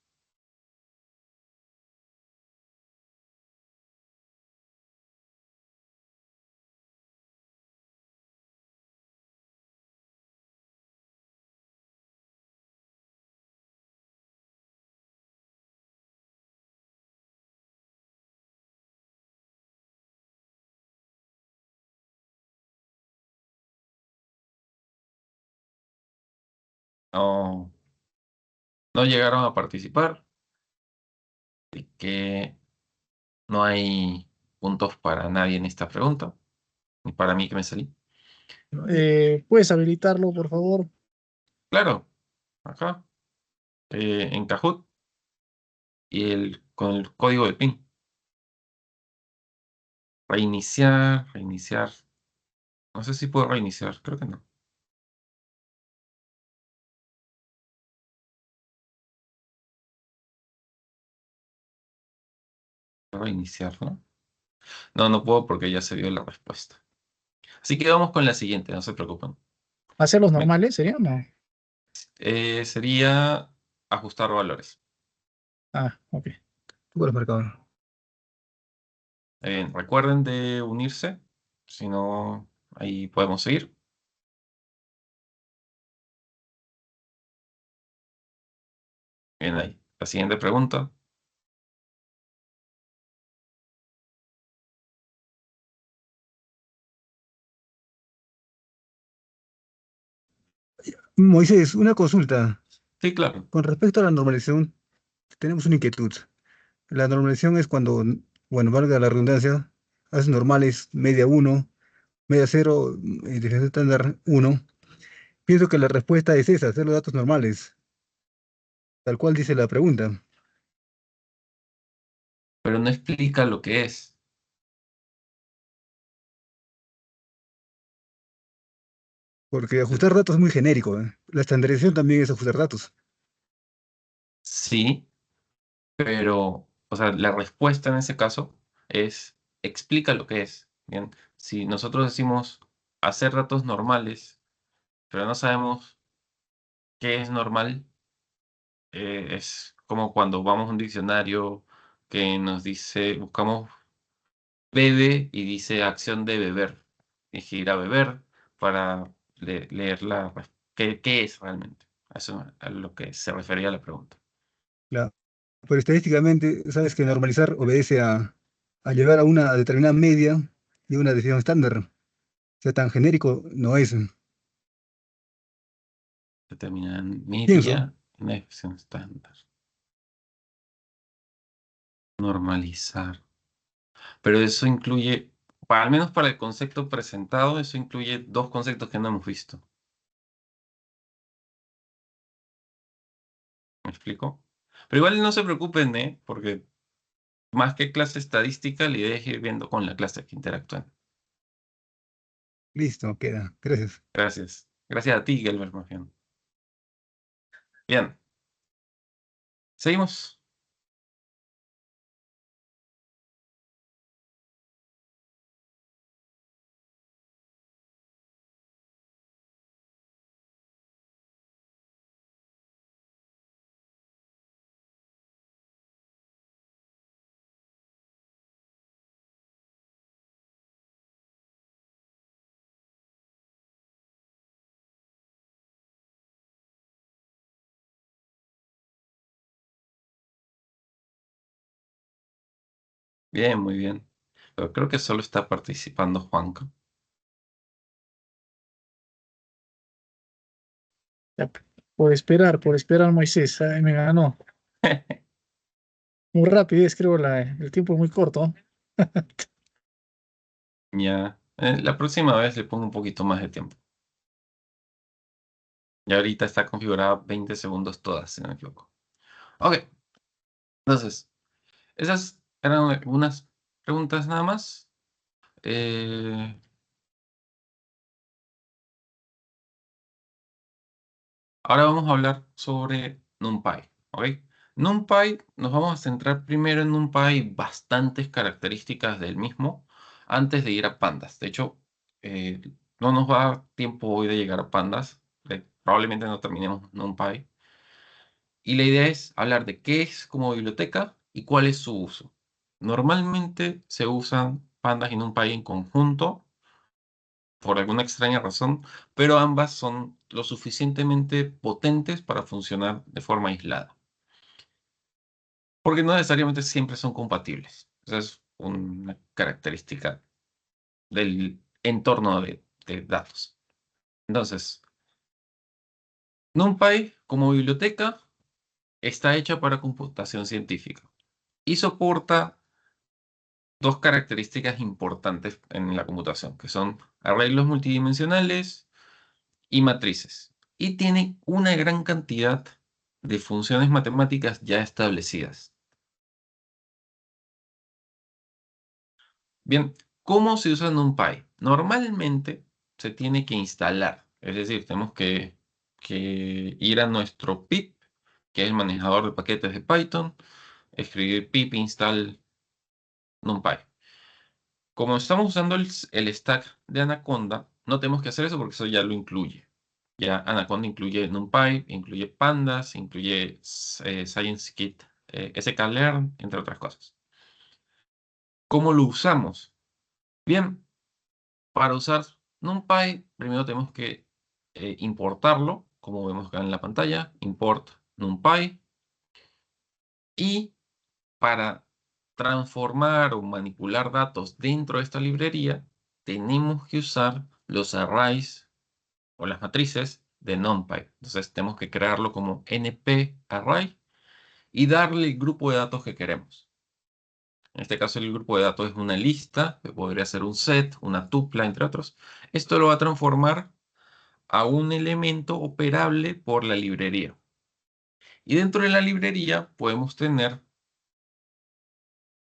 No, no llegaron a participar, así que no hay puntos para nadie en esta pregunta, ni para mí que me salí. ¿Puedes habilitarlo, por favor? Claro, acá, en Kahoot y con el código de PIN. Reiniciar, reiniciar. No sé si puedo reiniciar, creo que no. Puedo reiniciar, ¿no? No, no puedo porque ya se vio la respuesta. Así que vamos con la siguiente, no se preocupen. ¿Hacer los Bien, normales? ¿Sería? No. sería ajustar valores. Ah, ok. Tú con los marcadores. Bien, recuerden de unirse, si no, ahí podemos seguir. Bien, ahí. La siguiente pregunta. Moisés, una consulta. Sí, claro. Con respecto a la normalización, tenemos una inquietud. La normalización es cuando, bueno, valga la redundancia, haces normales media uno, media cero, definición estándar uno. Pienso que la respuesta es esa, hacer los datos normales, tal cual dice la pregunta. Pero no explica lo que es. Porque ajustar datos es muy genérico, ¿eh? La estandarización también es ajustar datos. Sí, pero, o sea, la respuesta en ese caso es explica lo que es. Bien, si nosotros decimos hacer datos normales, pero no sabemos qué es normal, es como cuando vamos a un diccionario que nos dice, buscamos bebe y dice acción de beber. Tienes que ir a beber para leer qué es realmente. A eso es a lo que se refería la pregunta. Claro. Pero estadísticamente, sabes que normalizar obedece a llegar a una determinada media y una definición estándar. O sea, tan genérico no es. Determinar Pienso. media en definición estándar. Normalizar. Pero eso incluye, al menos para el concepto presentado, eso incluye dos conceptos que no hemos visto. ¿Me explico? Pero igual no se preocupen, ¿eh? Porque más que clase estadística, la idea es ir viendo con la clase que interactúan. Listo, queda. Gracias. Gracias. Gracias a ti, Gelber, más bien. Bien. Seguimos. Bien, muy bien. Pero creo que solo está participando Juanca. Ya, por esperar, Moisés. Ay, me ganó. Muy rápido, creo, el tiempo es muy corto. Ya. La próxima vez le pongo un poquito más de tiempo. Y ahorita está configurada 20 segundos todas, si no me equivoco. Ok. Entonces, esas eran algunas preguntas nada más. Eh, Ahora vamos a hablar sobre NumPy, ¿ok? NumPy, nos vamos a centrar primero en NumPy, bastantes características del mismo, antes de ir a Pandas. De hecho, no nos va a dar tiempo hoy de llegar a Pandas. Probablemente no terminemos NumPy. Y la idea es hablar de qué es como biblioteca y cuál es su uso. Normalmente se usan Pandas y NumPy en conjunto por alguna extraña razón, pero ambas son lo suficientemente potentes para funcionar de forma aislada. Porque no necesariamente siempre son compatibles. Esa es una característica del entorno de datos. Entonces, NumPy como biblioteca está hecha para computación científica y soporta dos características importantes en la computación, que son arreglos multidimensionales y matrices. Y tiene una gran cantidad de funciones matemáticas ya establecidas. Bien, ¿cómo se usa NumPy? Normalmente se tiene que instalar, es decir, tenemos que ir a nuestro pip, que es el manejador de paquetes de Python, escribir pip install NumPy. Como estamos usando el stack de Anaconda, no tenemos que hacer eso porque eso ya lo incluye. Ya Anaconda incluye NumPy, incluye Pandas, incluye ScienceKit, sklearn, entre otras cosas. ¿Cómo lo usamos? Bien, para usar NumPy, primero tenemos que importarlo, como vemos acá en la pantalla, import NumPy. Y para transformar o manipular datos dentro de esta librería, tenemos que usar los arrays o las matrices de NumPy. Entonces tenemos que crearlo como np-array y darle el grupo de datos que queremos. En este caso el grupo de datos es una lista, que podría ser un set, una tupla, entre otros. Esto lo va a transformar a un elemento operable por la librería. Y dentro de la librería podemos tener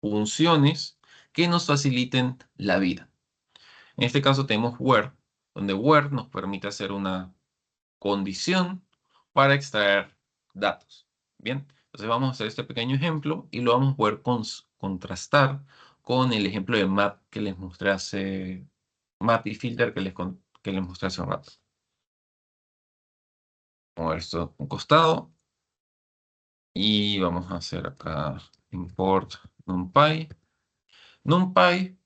funciones que nos faciliten la vida. En este caso tenemos where, donde where nos permite hacer una condición para extraer datos. Bien, entonces vamos a hacer este pequeño ejemplo y lo vamos a poder contrastar con el ejemplo de map que les mostré hace, map y filter que les mostré hace un rato. Vamos a mover esto a un costado y vamos a hacer acá import NumPy. NumPy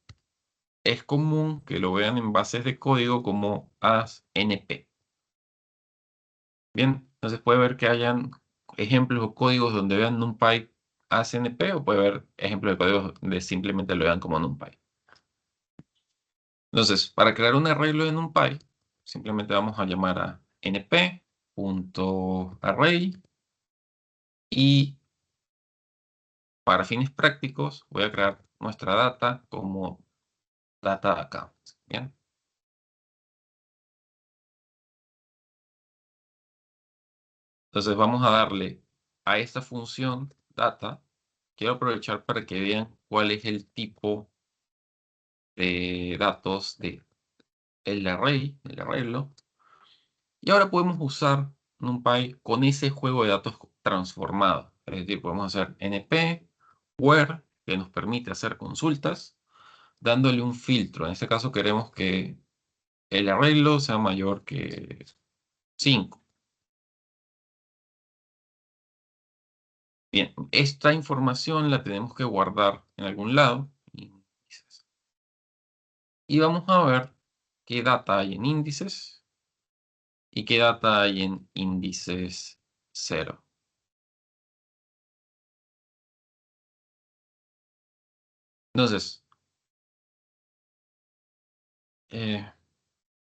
es común que lo vean en bases de código como as np. Bien, entonces puede ver que hayan ejemplos o códigos donde vean NumPy as np o puede ver ejemplos de códigos donde simplemente lo vean como NumPy. Entonces, para crear un arreglo de NumPy, simplemente vamos a llamar a np.array y para fines prácticos, voy a crear nuestra data como data account. Bien. Entonces vamos a darle a esta función data. Quiero aprovechar para que vean cuál es el tipo de datos de el array, el arreglo. Y ahora podemos usar NumPy con ese juego de datos transformado. Es decir, podemos hacer np, where, que nos permite hacer consultas, dándole un filtro. En este caso queremos que el arreglo sea mayor que 5. Bien, esta información la tenemos que guardar en algún lado. Índices. Y vamos a ver qué data hay en índices y qué data hay en índices 0. Entonces, eh,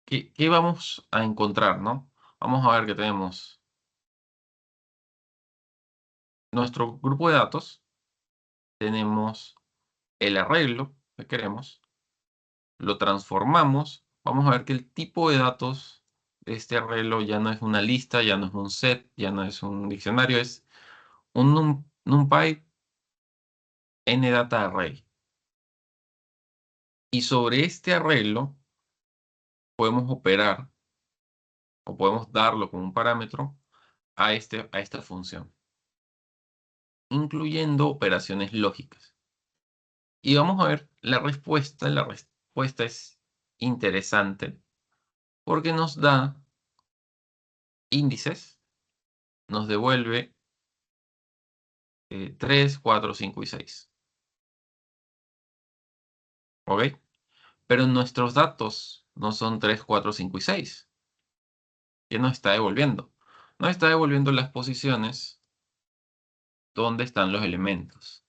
¿qué vamos a encontrar, no? Vamos a ver que tenemos nuestro grupo de datos, tenemos el arreglo que queremos, lo transformamos. Vamos a ver que el tipo de datos de este arreglo ya no es una lista, ya no es un set, ya no es un diccionario, es un NumPy NDataArray. Y sobre este arreglo podemos operar o podemos darlo como un parámetro a esta función, incluyendo operaciones lógicas. Y vamos a ver la respuesta. La respuesta es interesante porque nos da índices, nos devuelve 3, 4, 5 y 6. ¿Ok? Pero nuestros datos no son 3, 4, 5 y 6. ¿Qué nos está devolviendo? Nos está devolviendo las posiciones donde están los elementos.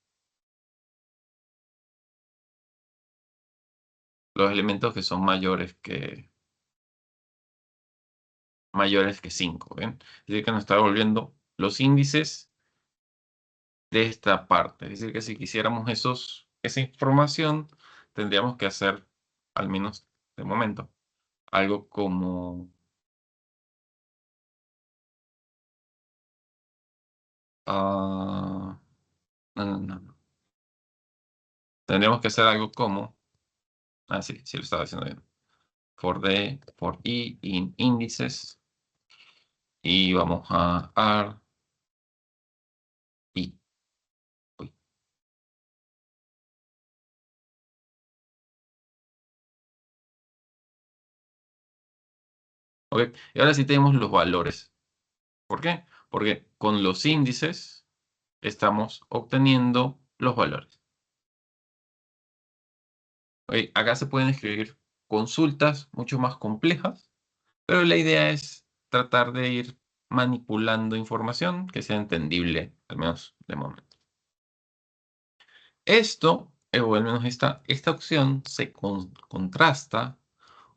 Los elementos que son mayores que 5. ¿Ven? Es decir, que nos está devolviendo los índices de esta parte. Es decir, que si quisiéramos esa información, tendríamos que hacer, al menos de momento, algo como no. Tendríamos que hacer algo como, sí, sí lo estaba haciendo bien. For i in índices y vamos a ar i. Uy. Ok, y ahora sí tenemos los valores. ¿Por qué? Porque con los índices estamos obteniendo los valores. Ok, acá se pueden escribir consultas mucho más complejas, pero la idea es tratar de ir manipulando información que sea entendible, al menos de momento. Esto, o al menos esta opción, se contrasta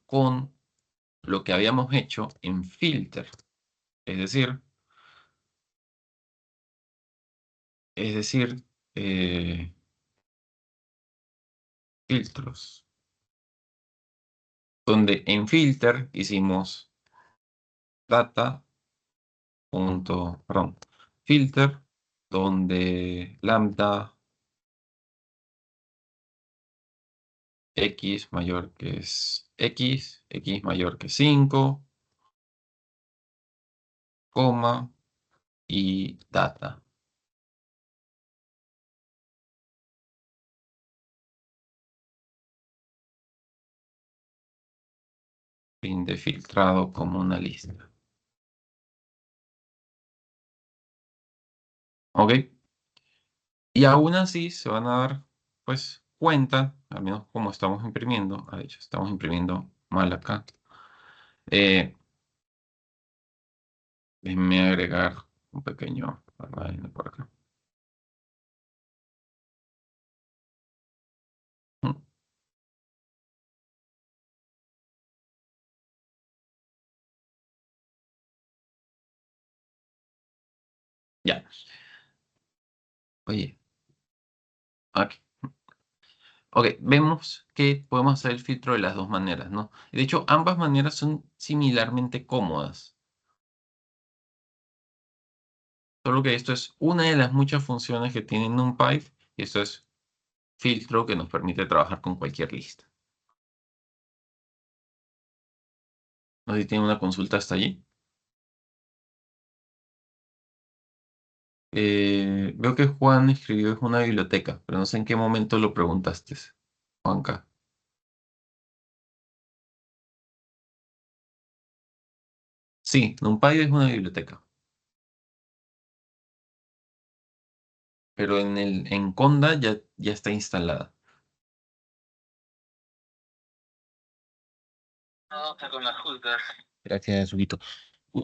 con lo que habíamos hecho en filter. Es decir, es decir, filtros, donde en filter hicimos filter, donde lambda x mayor que es x mayor que 5, coma, y data. Fin de filtrado como una lista. ¿Ok? Y aún así se van a dar, pues, cuenta, al menos como estamos imprimiendo. De hecho, estamos imprimiendo mal acá. Déjenme agregar un pequeño por acá. Mm, Ya. Oye, Aquí. Ok, vemos que podemos hacer el filtro de las dos maneras, ¿no? De hecho, ambas maneras son similarmente cómodas. Solo que esto es una de las muchas funciones que tiene NumPy y esto es filtro que nos permite trabajar con cualquier lista. No sé si tiene una consulta hasta allí. Veo que Juan escribió es una biblioteca, pero no sé en qué momento lo preguntaste, Juanca. Sí, NumPy es una biblioteca, pero en Conda ya está instalada. Gracias, Huguito.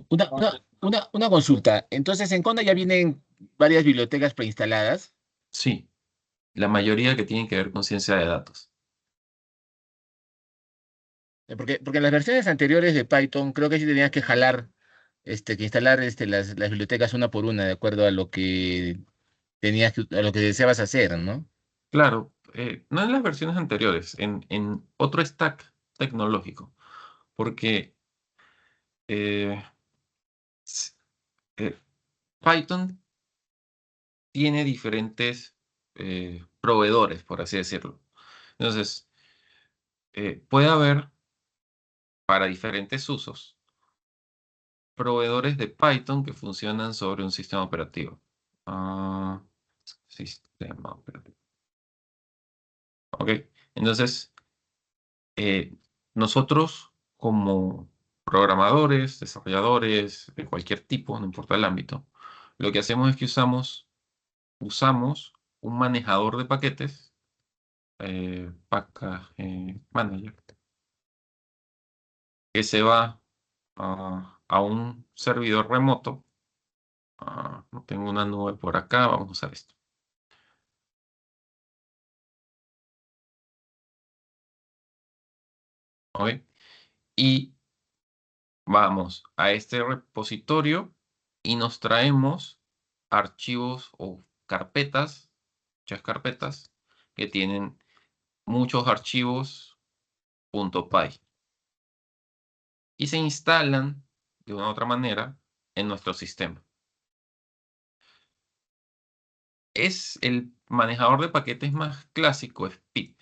Una consulta. Entonces, en Conda ya vienen varias bibliotecas preinstaladas. Sí, la mayoría que tienen que ver con ciencia de datos. Porque en las versiones anteriores de Python creo que sí tenías que jalar, que instalar las bibliotecas una por una, de acuerdo a lo que a lo que deseabas hacer, ¿no? Claro, no en las versiones anteriores, en otro stack tecnológico, porque eh, s- eh, Python tiene diferentes proveedores, por así decirlo. Entonces, puede haber para diferentes usos proveedores de Python que funcionan sobre un sistema operativo. Ah, sistema operativo. Ok, entonces nosotros como programadores, desarrolladores de cualquier tipo, no importa el ámbito, lo que hacemos es que usamos un manejador de paquetes, Package Manager, que se va a un servidor remoto. No tengo una nube por acá, vamos a usar esto. ¿Ok? Y vamos a este repositorio y nos traemos archivos o carpetas, muchas carpetas, que tienen muchos archivos .py y se instalan de una u otra manera en nuestro sistema. Es el manejador de paquetes más clásico, es pip,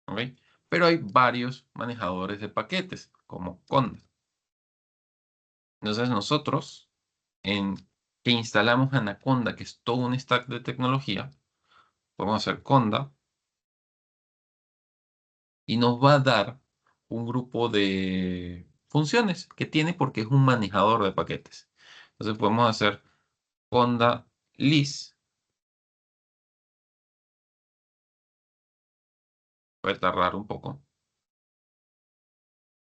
¿ok? Pero hay varios manejadores de paquetes, como Conda. Entonces nosotros, en que instalamos Anaconda, que es todo un stack de tecnología, podemos hacer Conda y nos va a dar un grupo de funciones que tiene porque es un manejador de paquetes. Entonces podemos hacer Conda list, puede tardar un poco,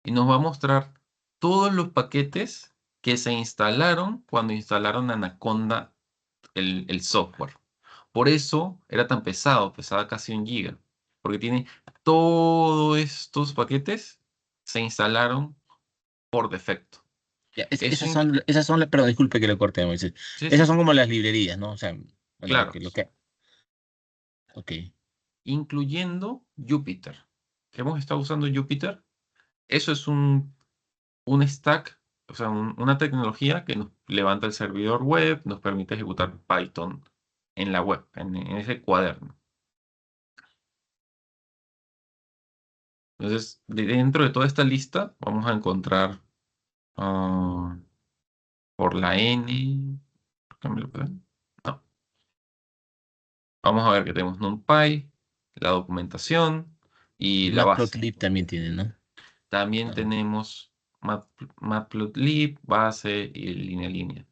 y nos va a mostrar todos los paquetes que se instalaron cuando instalaron Anaconda el software. Por eso era tan pesado, pesaba casi 1 GB, porque tiene todos estos paquetes se instalaron por defecto. Ya, Eso, perdón, disculpe que le corte, Moisés. sí, Esas sí, son como las librerías, ¿no? O sea, bueno, claro, ok. incluyendo Jupyter. Que hemos estado usando Jupyter. Eso es un stack, o sea, una tecnología que nos levanta el servidor web, nos permite ejecutar Python en la web, en ese cuaderno. Entonces, dentro de toda esta lista vamos a encontrar ah, por la N. ¿Por qué me lo pueden? No. Vamos a ver que tenemos NumPy, la documentación y Y la base. Matplotlib también tiene, ¿no? También Ah, tenemos Matplotlib, base y línea a línea.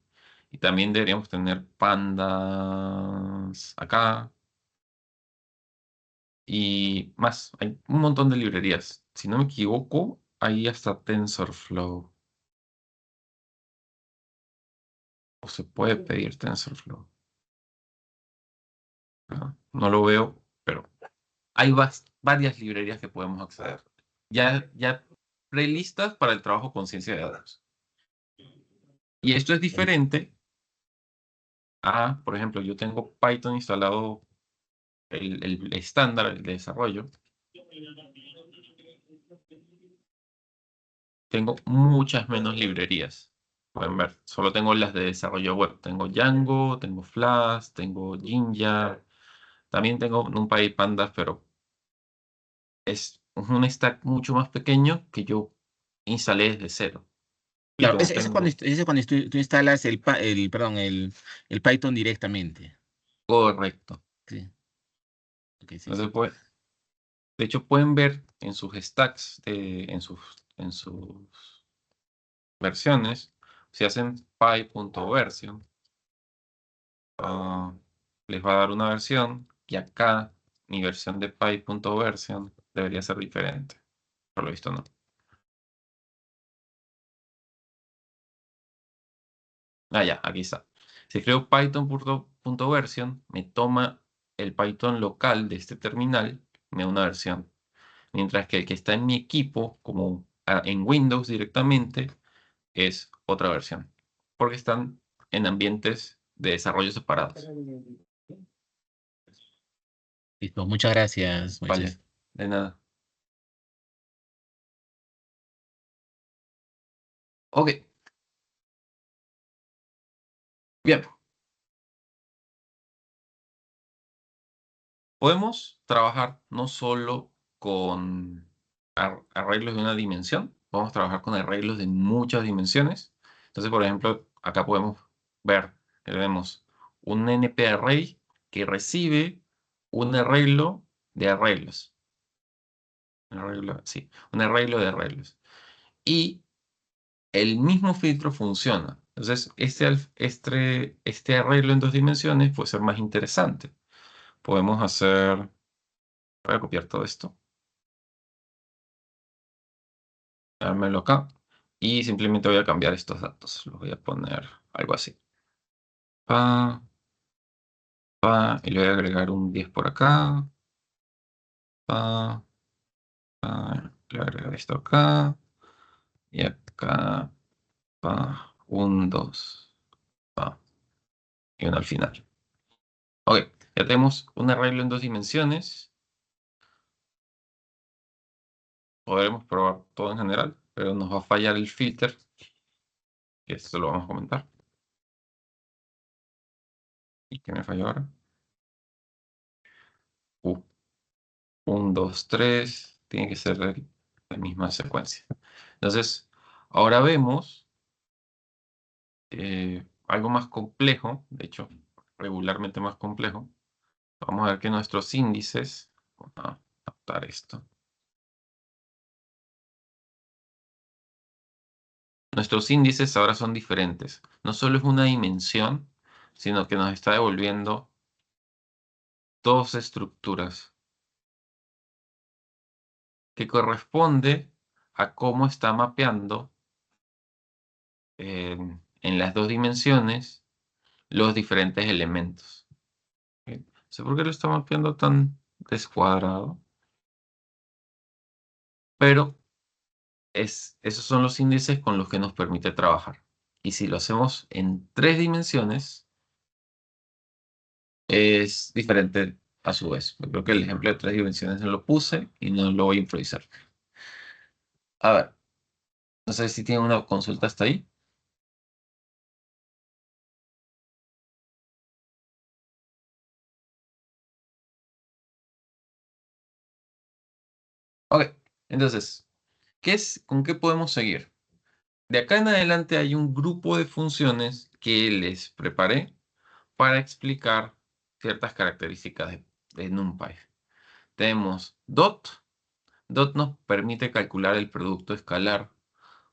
Y también deberíamos tener pandas acá y más. Hay un montón de librerías. Si no me equivoco, hay hasta TensorFlow. O se puede pedir TensorFlow. No lo veo, pero hay varias librerías que podemos acceder. Ya prelistas para el trabajo con ciencia de datos. Y esto es diferente Por ejemplo, yo tengo Python instalado, el estándar el de desarrollo. Tengo muchas menos librerías. Pueden ver, solo tengo las de desarrollo web. Tengo Django, tengo Flash, tengo Jinja. También tengo NumPy y Pandas, pero es un stack mucho más pequeño que yo instalé desde cero. Y Claro, como ese es cuando, tengo, ese es cuando tú instalas perdón, el Python directamente. correcto. Sí, ok, sí, Entonces, sí. pues, de hecho, pueden ver en sus stacks, en sus versiones, si hacen py.version, ah, les va a dar una versión y acá mi versión de py.version debería ser diferente. Por lo visto no. Ya, aquí está. Si escribo python.version, me toma el Python local de este terminal, me da una versión. Mientras que el que está en mi equipo, como en Windows directamente, es otra versión. Porque están en ambientes de desarrollo separados. Listo, muchas gracias, Vale, Moisés. de nada. Ok, bien. Podemos trabajar no solo con arreglos de una dimensión, podemos trabajar con arreglos de muchas dimensiones. Entonces, por ejemplo, acá podemos ver que tenemos un NP array que recibe un arreglo de arreglos. Sí, un arreglo de arreglos. Y el mismo filtro funciona. Entonces, este arreglo en dos dimensiones puede ser más interesante. Podemos hacer, voy a copiar todo esto, dármelo acá, y simplemente voy a cambiar estos datos. Los voy a poner algo así. Pa, y le voy a agregar un 10 por acá. Pa, le voy a agregar esto acá. Y acá, un 2. Y uno al final. Ok, ya tenemos un arreglo en dos dimensiones. Podremos probar todo en general, pero nos va a fallar el filter, que esto lo vamos a comentar. ¿Y qué me falló ahora? 1, 2, 3. Tiene que ser la misma secuencia. Entonces, ahora vemos algo más complejo, de hecho, regularmente más complejo. Vamos a ver que nuestros índices, vamos a adaptar esto. Nuestros índices ahora son diferentes. No solo es una dimensión, sino que nos está devolviendo dos estructuras que corresponde a cómo está mapeando en las dos dimensiones los diferentes elementos. ¿Ok? No sé por qué lo está mapeando tan descuadrado, pero esos son los índices con los que nos permite trabajar. Y si lo hacemos en tres dimensiones, es diferente a su vez. Yo creo que el ejemplo de tres dimensiones no lo puse y no lo voy a improvisar. A ver, no sé si tienen una consulta hasta ahí. Ok, entonces, ¿con qué podemos seguir? De acá en adelante hay un grupo de funciones que les preparé para explicar ciertas características de NumPy. Tenemos dot. Dot nos permite calcular el producto escalar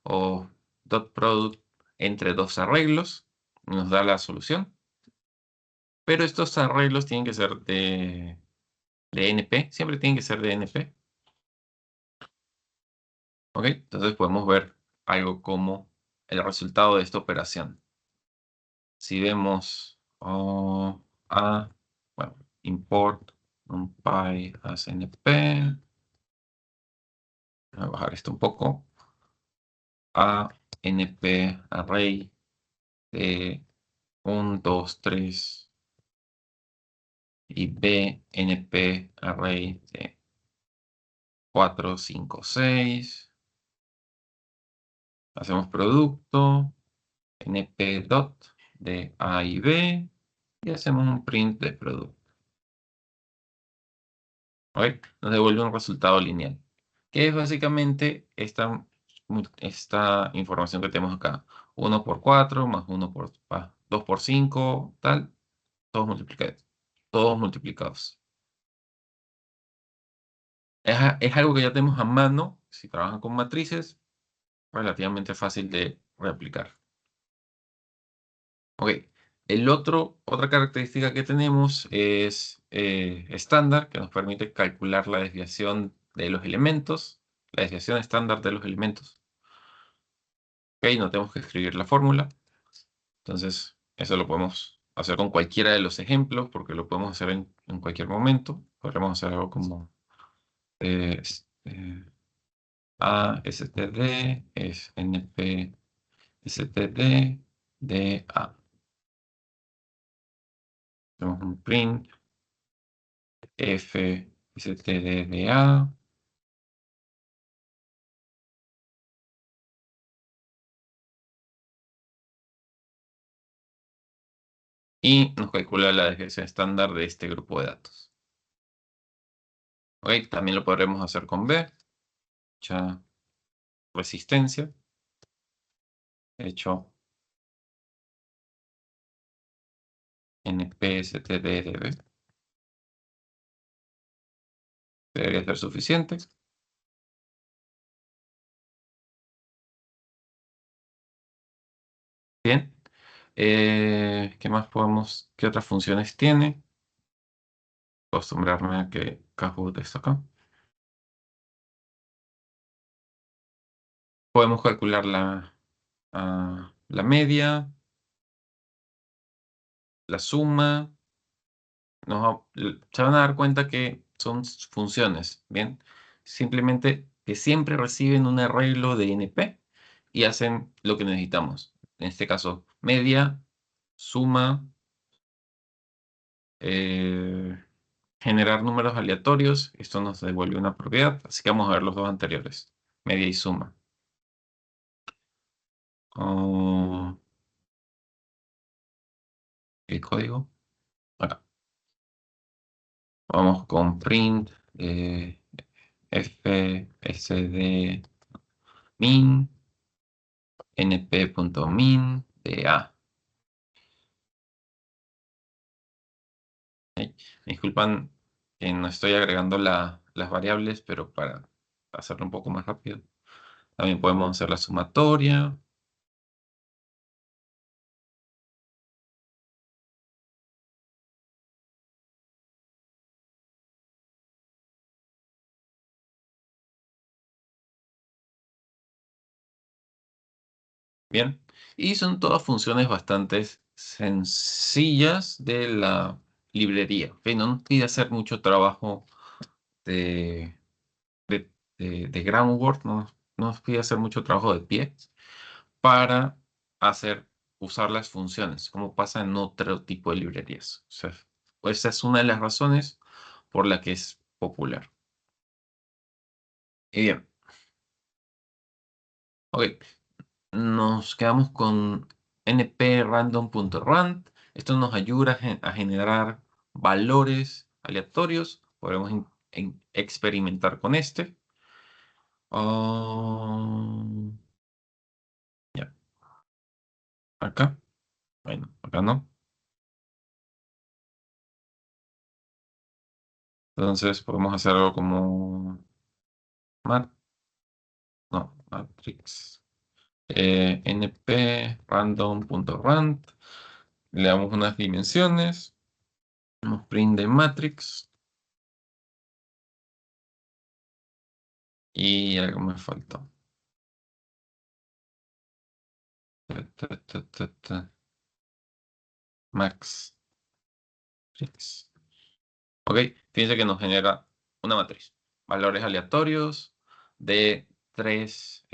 o dot product entre dos arreglos. Nos da la solución. Pero estos arreglos tienen que ser de NP. Siempre tienen que ser de NP. ¿Ok? Entonces podemos ver algo como el resultado de esta operación. Si vemos bueno, import numpy as NP. Voy a bajar esto un poco. A NP array de 1, 2, 3 y B, NP, array de 4, 5, 6. Hacemos producto, NP dot de A y B y hacemos un print de producto. ¿Ok? Nos devuelve un resultado lineal, que es básicamente esta información que tenemos acá. 1 por 4 más 2 por 5, tal, todos multiplicados. Todos multiplicados. Es algo que ya tenemos a mano. Si trabajan con matrices, relativamente fácil de replicar. Ok. Otra característica que tenemos es estándar, que nos permite calcular la desviación de los elementos, la desviación estándar de los elementos. Ok, no tenemos que escribir la fórmula. Entonces, eso lo podemos hacer con cualquiera de los ejemplos, porque lo podemos hacer en cualquier momento. Podremos hacer algo como A std es np std de A. Hacemos un print f std de A. Y nos calcula la desviación estándar de este grupo de datos. Ok, también lo podremos hacer con B. Ya resistencia. Hecho npstd de B. Debería ser suficiente. Bien. ¿Qué más podemos? ¿Qué otras funciones tiene? Acostumbrarme a que Kahoot está acá. Podemos calcular la media, la suma. Se van a dar cuenta que son funciones, ¿bien? Simplemente que siempre reciben un arreglo de NP y hacen lo que necesitamos. En este caso, media, suma, generar números aleatorios. Esto nos devuelve una propiedad, así que vamos a ver los dos anteriores, media y suma. Oh, ¿el código? Acá. Vamos con print fsd min np.min de A. Me disculpan que no estoy agregando las variables, pero para hacerlo un poco más rápido. También podemos hacer la sumatoria. Bien. Y son todas funciones bastante sencillas de la librería. ¿Ok? No nos pide hacer mucho trabajo de, de groundwork, no nos pide hacer mucho trabajo de pie para usar las funciones, como pasa en otro tipo de librerías. O sea, pues esa es una de las razones por la que es popular. Y bien, ok, nos quedamos con np-random.rand. Esto nos ayuda a generar valores aleatorios. Podemos experimentar con este. Ya, acá. Bueno, acá no. Entonces podemos hacer algo como matrix np random.rand. Le damos unas dimensiones. Hacemos print de matrix. Y algo me faltó. Max. Ok, fíjense que nos genera una matriz. Valores aleatorios de tres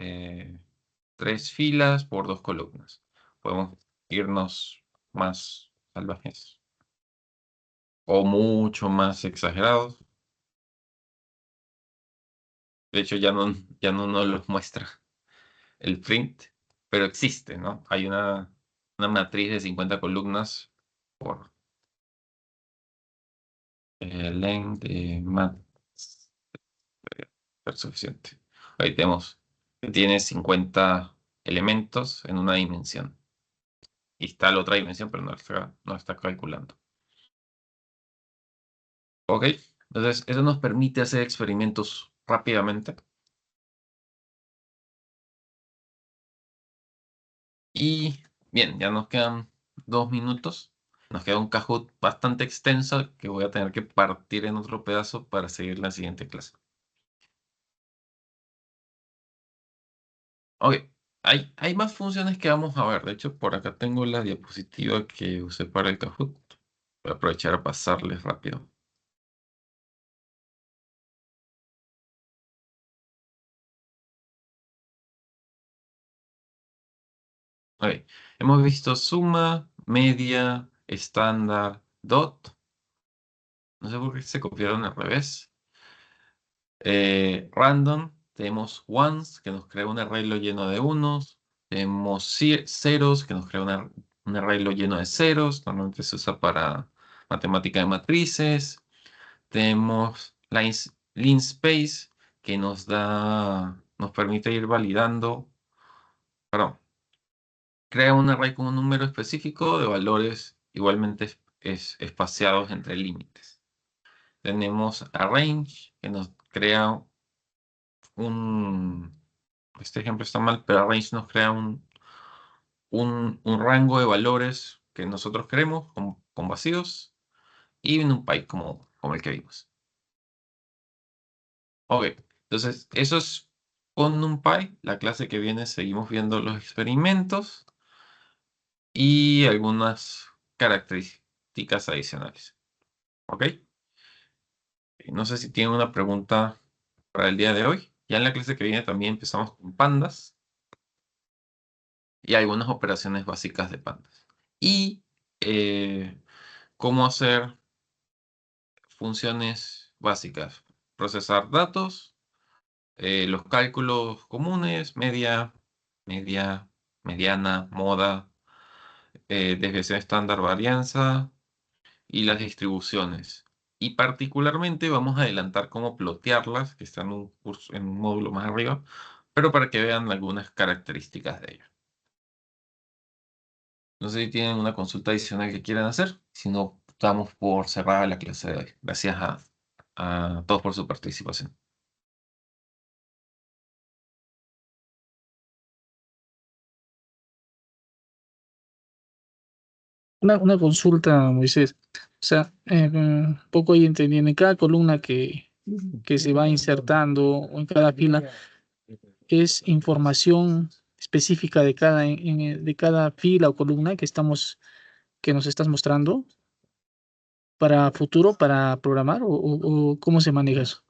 filas por 2 columnas. Podemos irnos más salvajes o mucho más exagerados. De hecho, ya no nos los muestra el print, pero existe, ¿no? Hay una matriz de 50 columnas por length de mat es suficiente. Ahí tenemos que tiene 50 elementos en una dimensión. Y está la otra dimensión, pero no está calculando. ¿Ok? Entonces, eso nos permite hacer experimentos rápidamente. Y bien, ya nos quedan 2 minutos. Nos queda un Kahoot bastante extenso que voy a tener que partir en otro pedazo para seguir la siguiente clase. Ok, hay más funciones que vamos a ver. De hecho, por acá tengo la diapositiva que usé para el Kahoot. Voy a aprovechar a pasarles rápido. Ok, hemos visto suma, media, estándar, dot. No sé por qué se copiaron al revés. Random, tenemos ones, que nos crea un arreglo lleno de unos. Tenemos ceros, que nos crea un arreglo lleno de ceros. Normalmente se usa para matemática de matrices. Tenemos linspace, que nos permite ir validando, perdón, crea un array con un número específico de valores igualmente espaciados entre límites. Tenemos arrange, que nos crea este ejemplo está mal, pero arrange nos crea un rango de valores que nosotros queremos con vacíos y un NumPy como el que vimos. Ok, entonces eso es con NumPy. La clase que viene seguimos viendo los experimentos y algunas características adicionales. ¿Ok? No sé si tienen una pregunta para el día de hoy. Ya en la clase que viene también empezamos con pandas y algunas operaciones básicas de pandas. Y eh, cómo hacer funciones básicas. Procesar datos, los cálculos comunes, mediana, moda, desviación estándar, varianza y las distribuciones. Y particularmente vamos a adelantar cómo plotearlas, que está en un curso, en un módulo más arriba, pero para que vean algunas características de ello. No sé si tienen una consulta adicional que quieran hacer. Si no, damos por cerrada la clase de hoy. Gracias a todos por su participación. Una consulta, Moisés. O sea, un poco ahí entendiendo, en cada columna que se va insertando o en cada fila es información específica de de cada fila o columna que nos estás mostrando para futuro, para programar o cómo se maneja eso.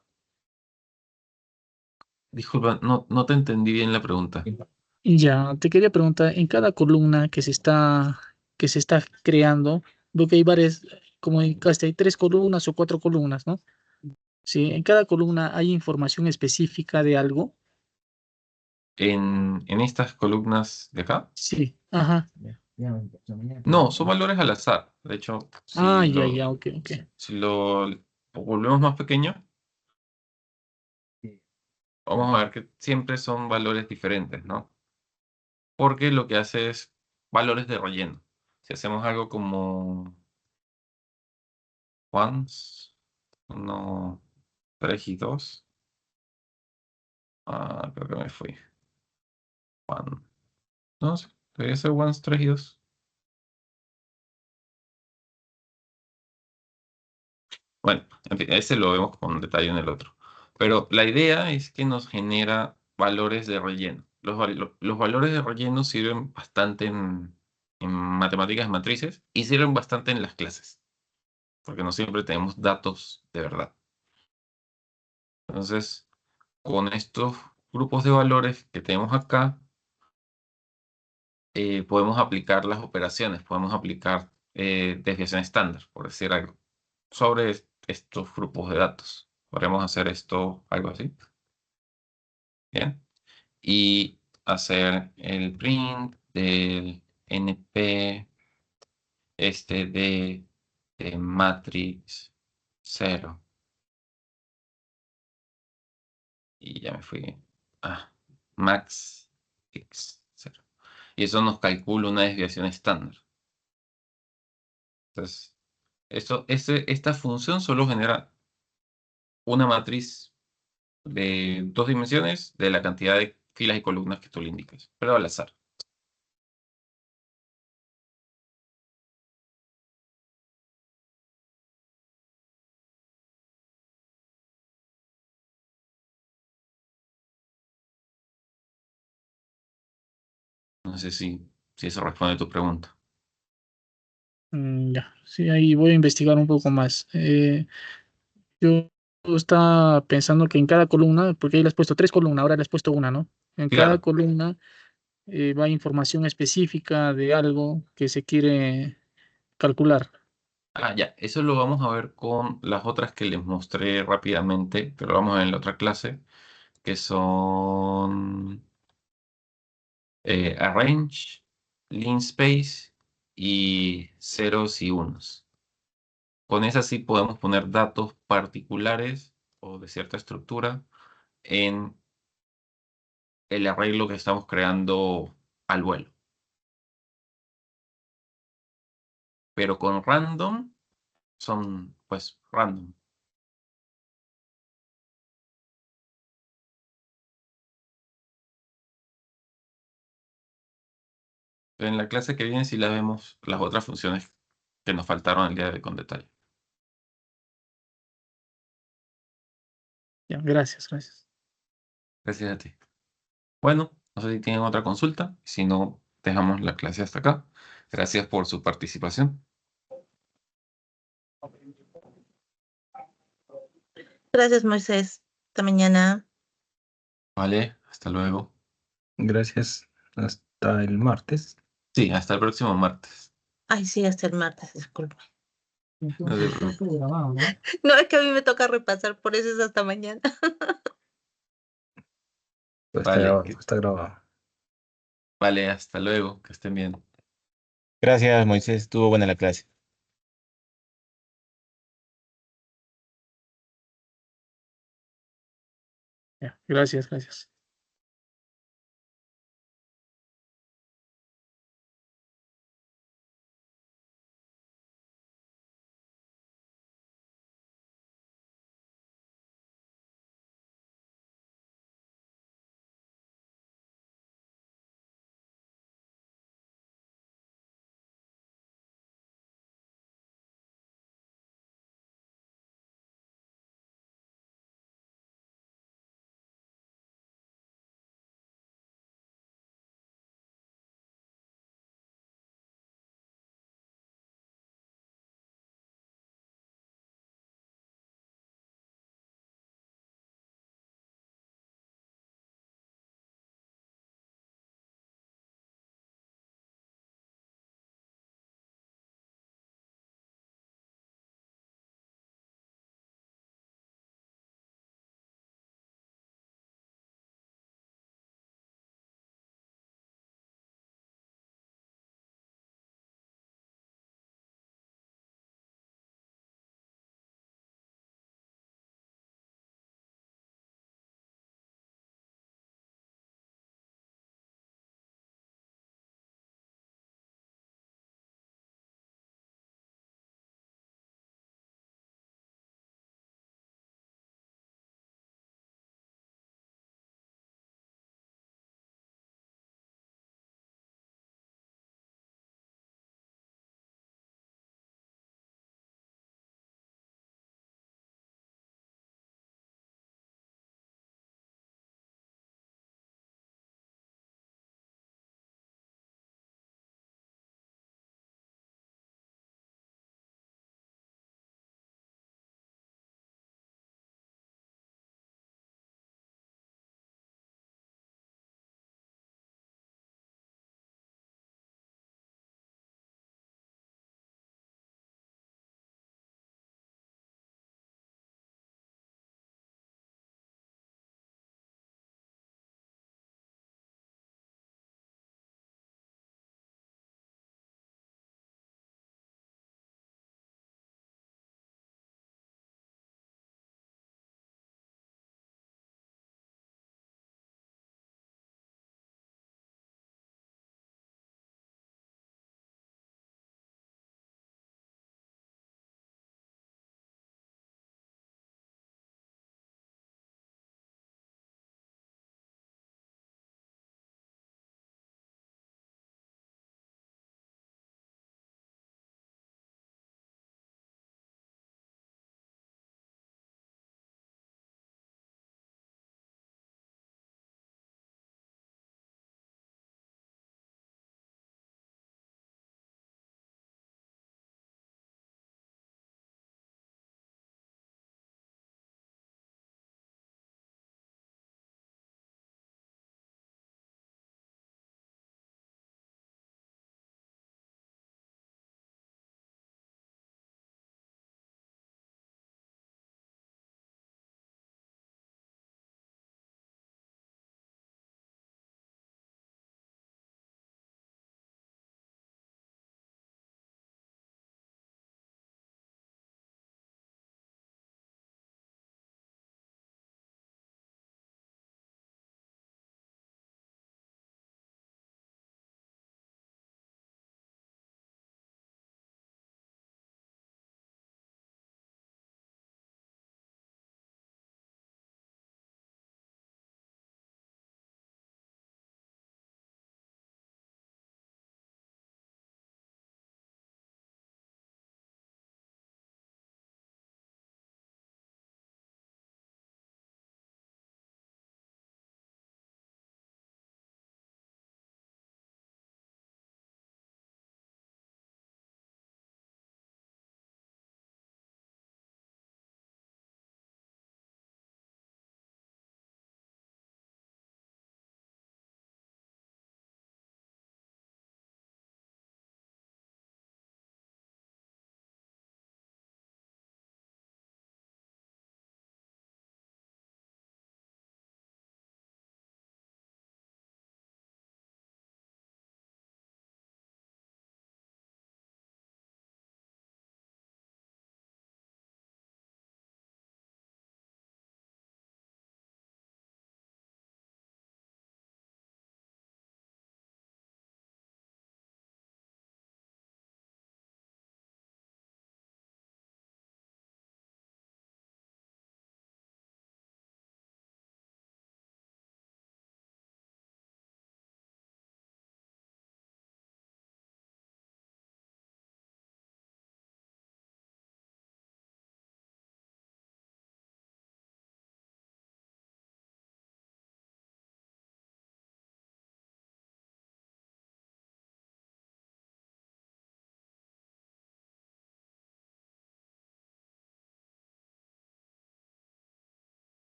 Disculpa, no te entendí bien la pregunta. Ya, te quería preguntar, en cada columna que se está creando, veo que hay varias, como en casi hay 3 columnas o 4 columnas, ¿no? Sí, en cada columna hay información específica de algo. En estas columnas de acá, Sí, ajá. no, son valores al azar. De hecho, Ah, ya, ya, ok, ok. si lo volvemos más pequeño, vamos a ver que siempre son valores diferentes, ¿no? Porque lo que hace es valores de relleno. Si hacemos algo como ones, 1, 3 y 2. Creo que me fui. One. No sé, debería ser ones, 3 y 2. Bueno, en fin, ese lo vemos con detalle en el otro. Pero la idea es que nos genera valores de relleno. Los valores de relleno sirven bastante en matemáticas matrices y sirven bastante en las clases, porque no siempre tenemos datos de verdad. Entonces, con estos grupos de valores que tenemos acá, podemos aplicar las operaciones, podemos aplicar desviación estándar, por decir algo, sobre estos grupos de datos. Podremos hacer esto, algo así. Bien. Y hacer el print del NP de matrix 0. Y ya me fui. Max x 0. Y eso nos calcula una desviación estándar. Entonces, esta función solo genera una matriz de 2 dimensiones de la cantidad de filas y columnas que tú le indiques, pero al azar. No sé si eso responde a tu pregunta. Ya, sí, ahí voy a investigar un poco más. Yo estaba pensando que en cada columna, porque ahí le has puesto 3 columnas, ahora le has puesto una, ¿no? En cada Claro. columna va información específica de algo que se quiere calcular. Ya, eso lo vamos a ver con las otras que les mostré rápidamente, pero lo vamos a ver en la otra clase, que son Arrange, Linspace y ceros y unos. Con esas sí podemos poner datos particulares o de cierta estructura en el arreglo que estamos creando al vuelo. Pero con random son pues random. En la clase que viene sí las vemos las otras funciones que nos faltaron el día de hoy con detalle. Ya, gracias, gracias. Gracias a ti. Bueno, no sé si tienen otra consulta. Si no, dejamos la clase hasta acá. Gracias por su participación. Gracias, Moisés. Hasta mañana. Vale, hasta luego. Gracias. Hasta el martes. Sí, hasta el próximo martes. Ay, sí, hasta el martes, disculpa. No te preocupes. No, es que a mí me toca repasar, por eso es hasta mañana. Está Vale, grabado, está grabado. vale, hasta luego. Que estén bien. Gracias, Moisés. Estuvo buena la clase. Ya, gracias, gracias.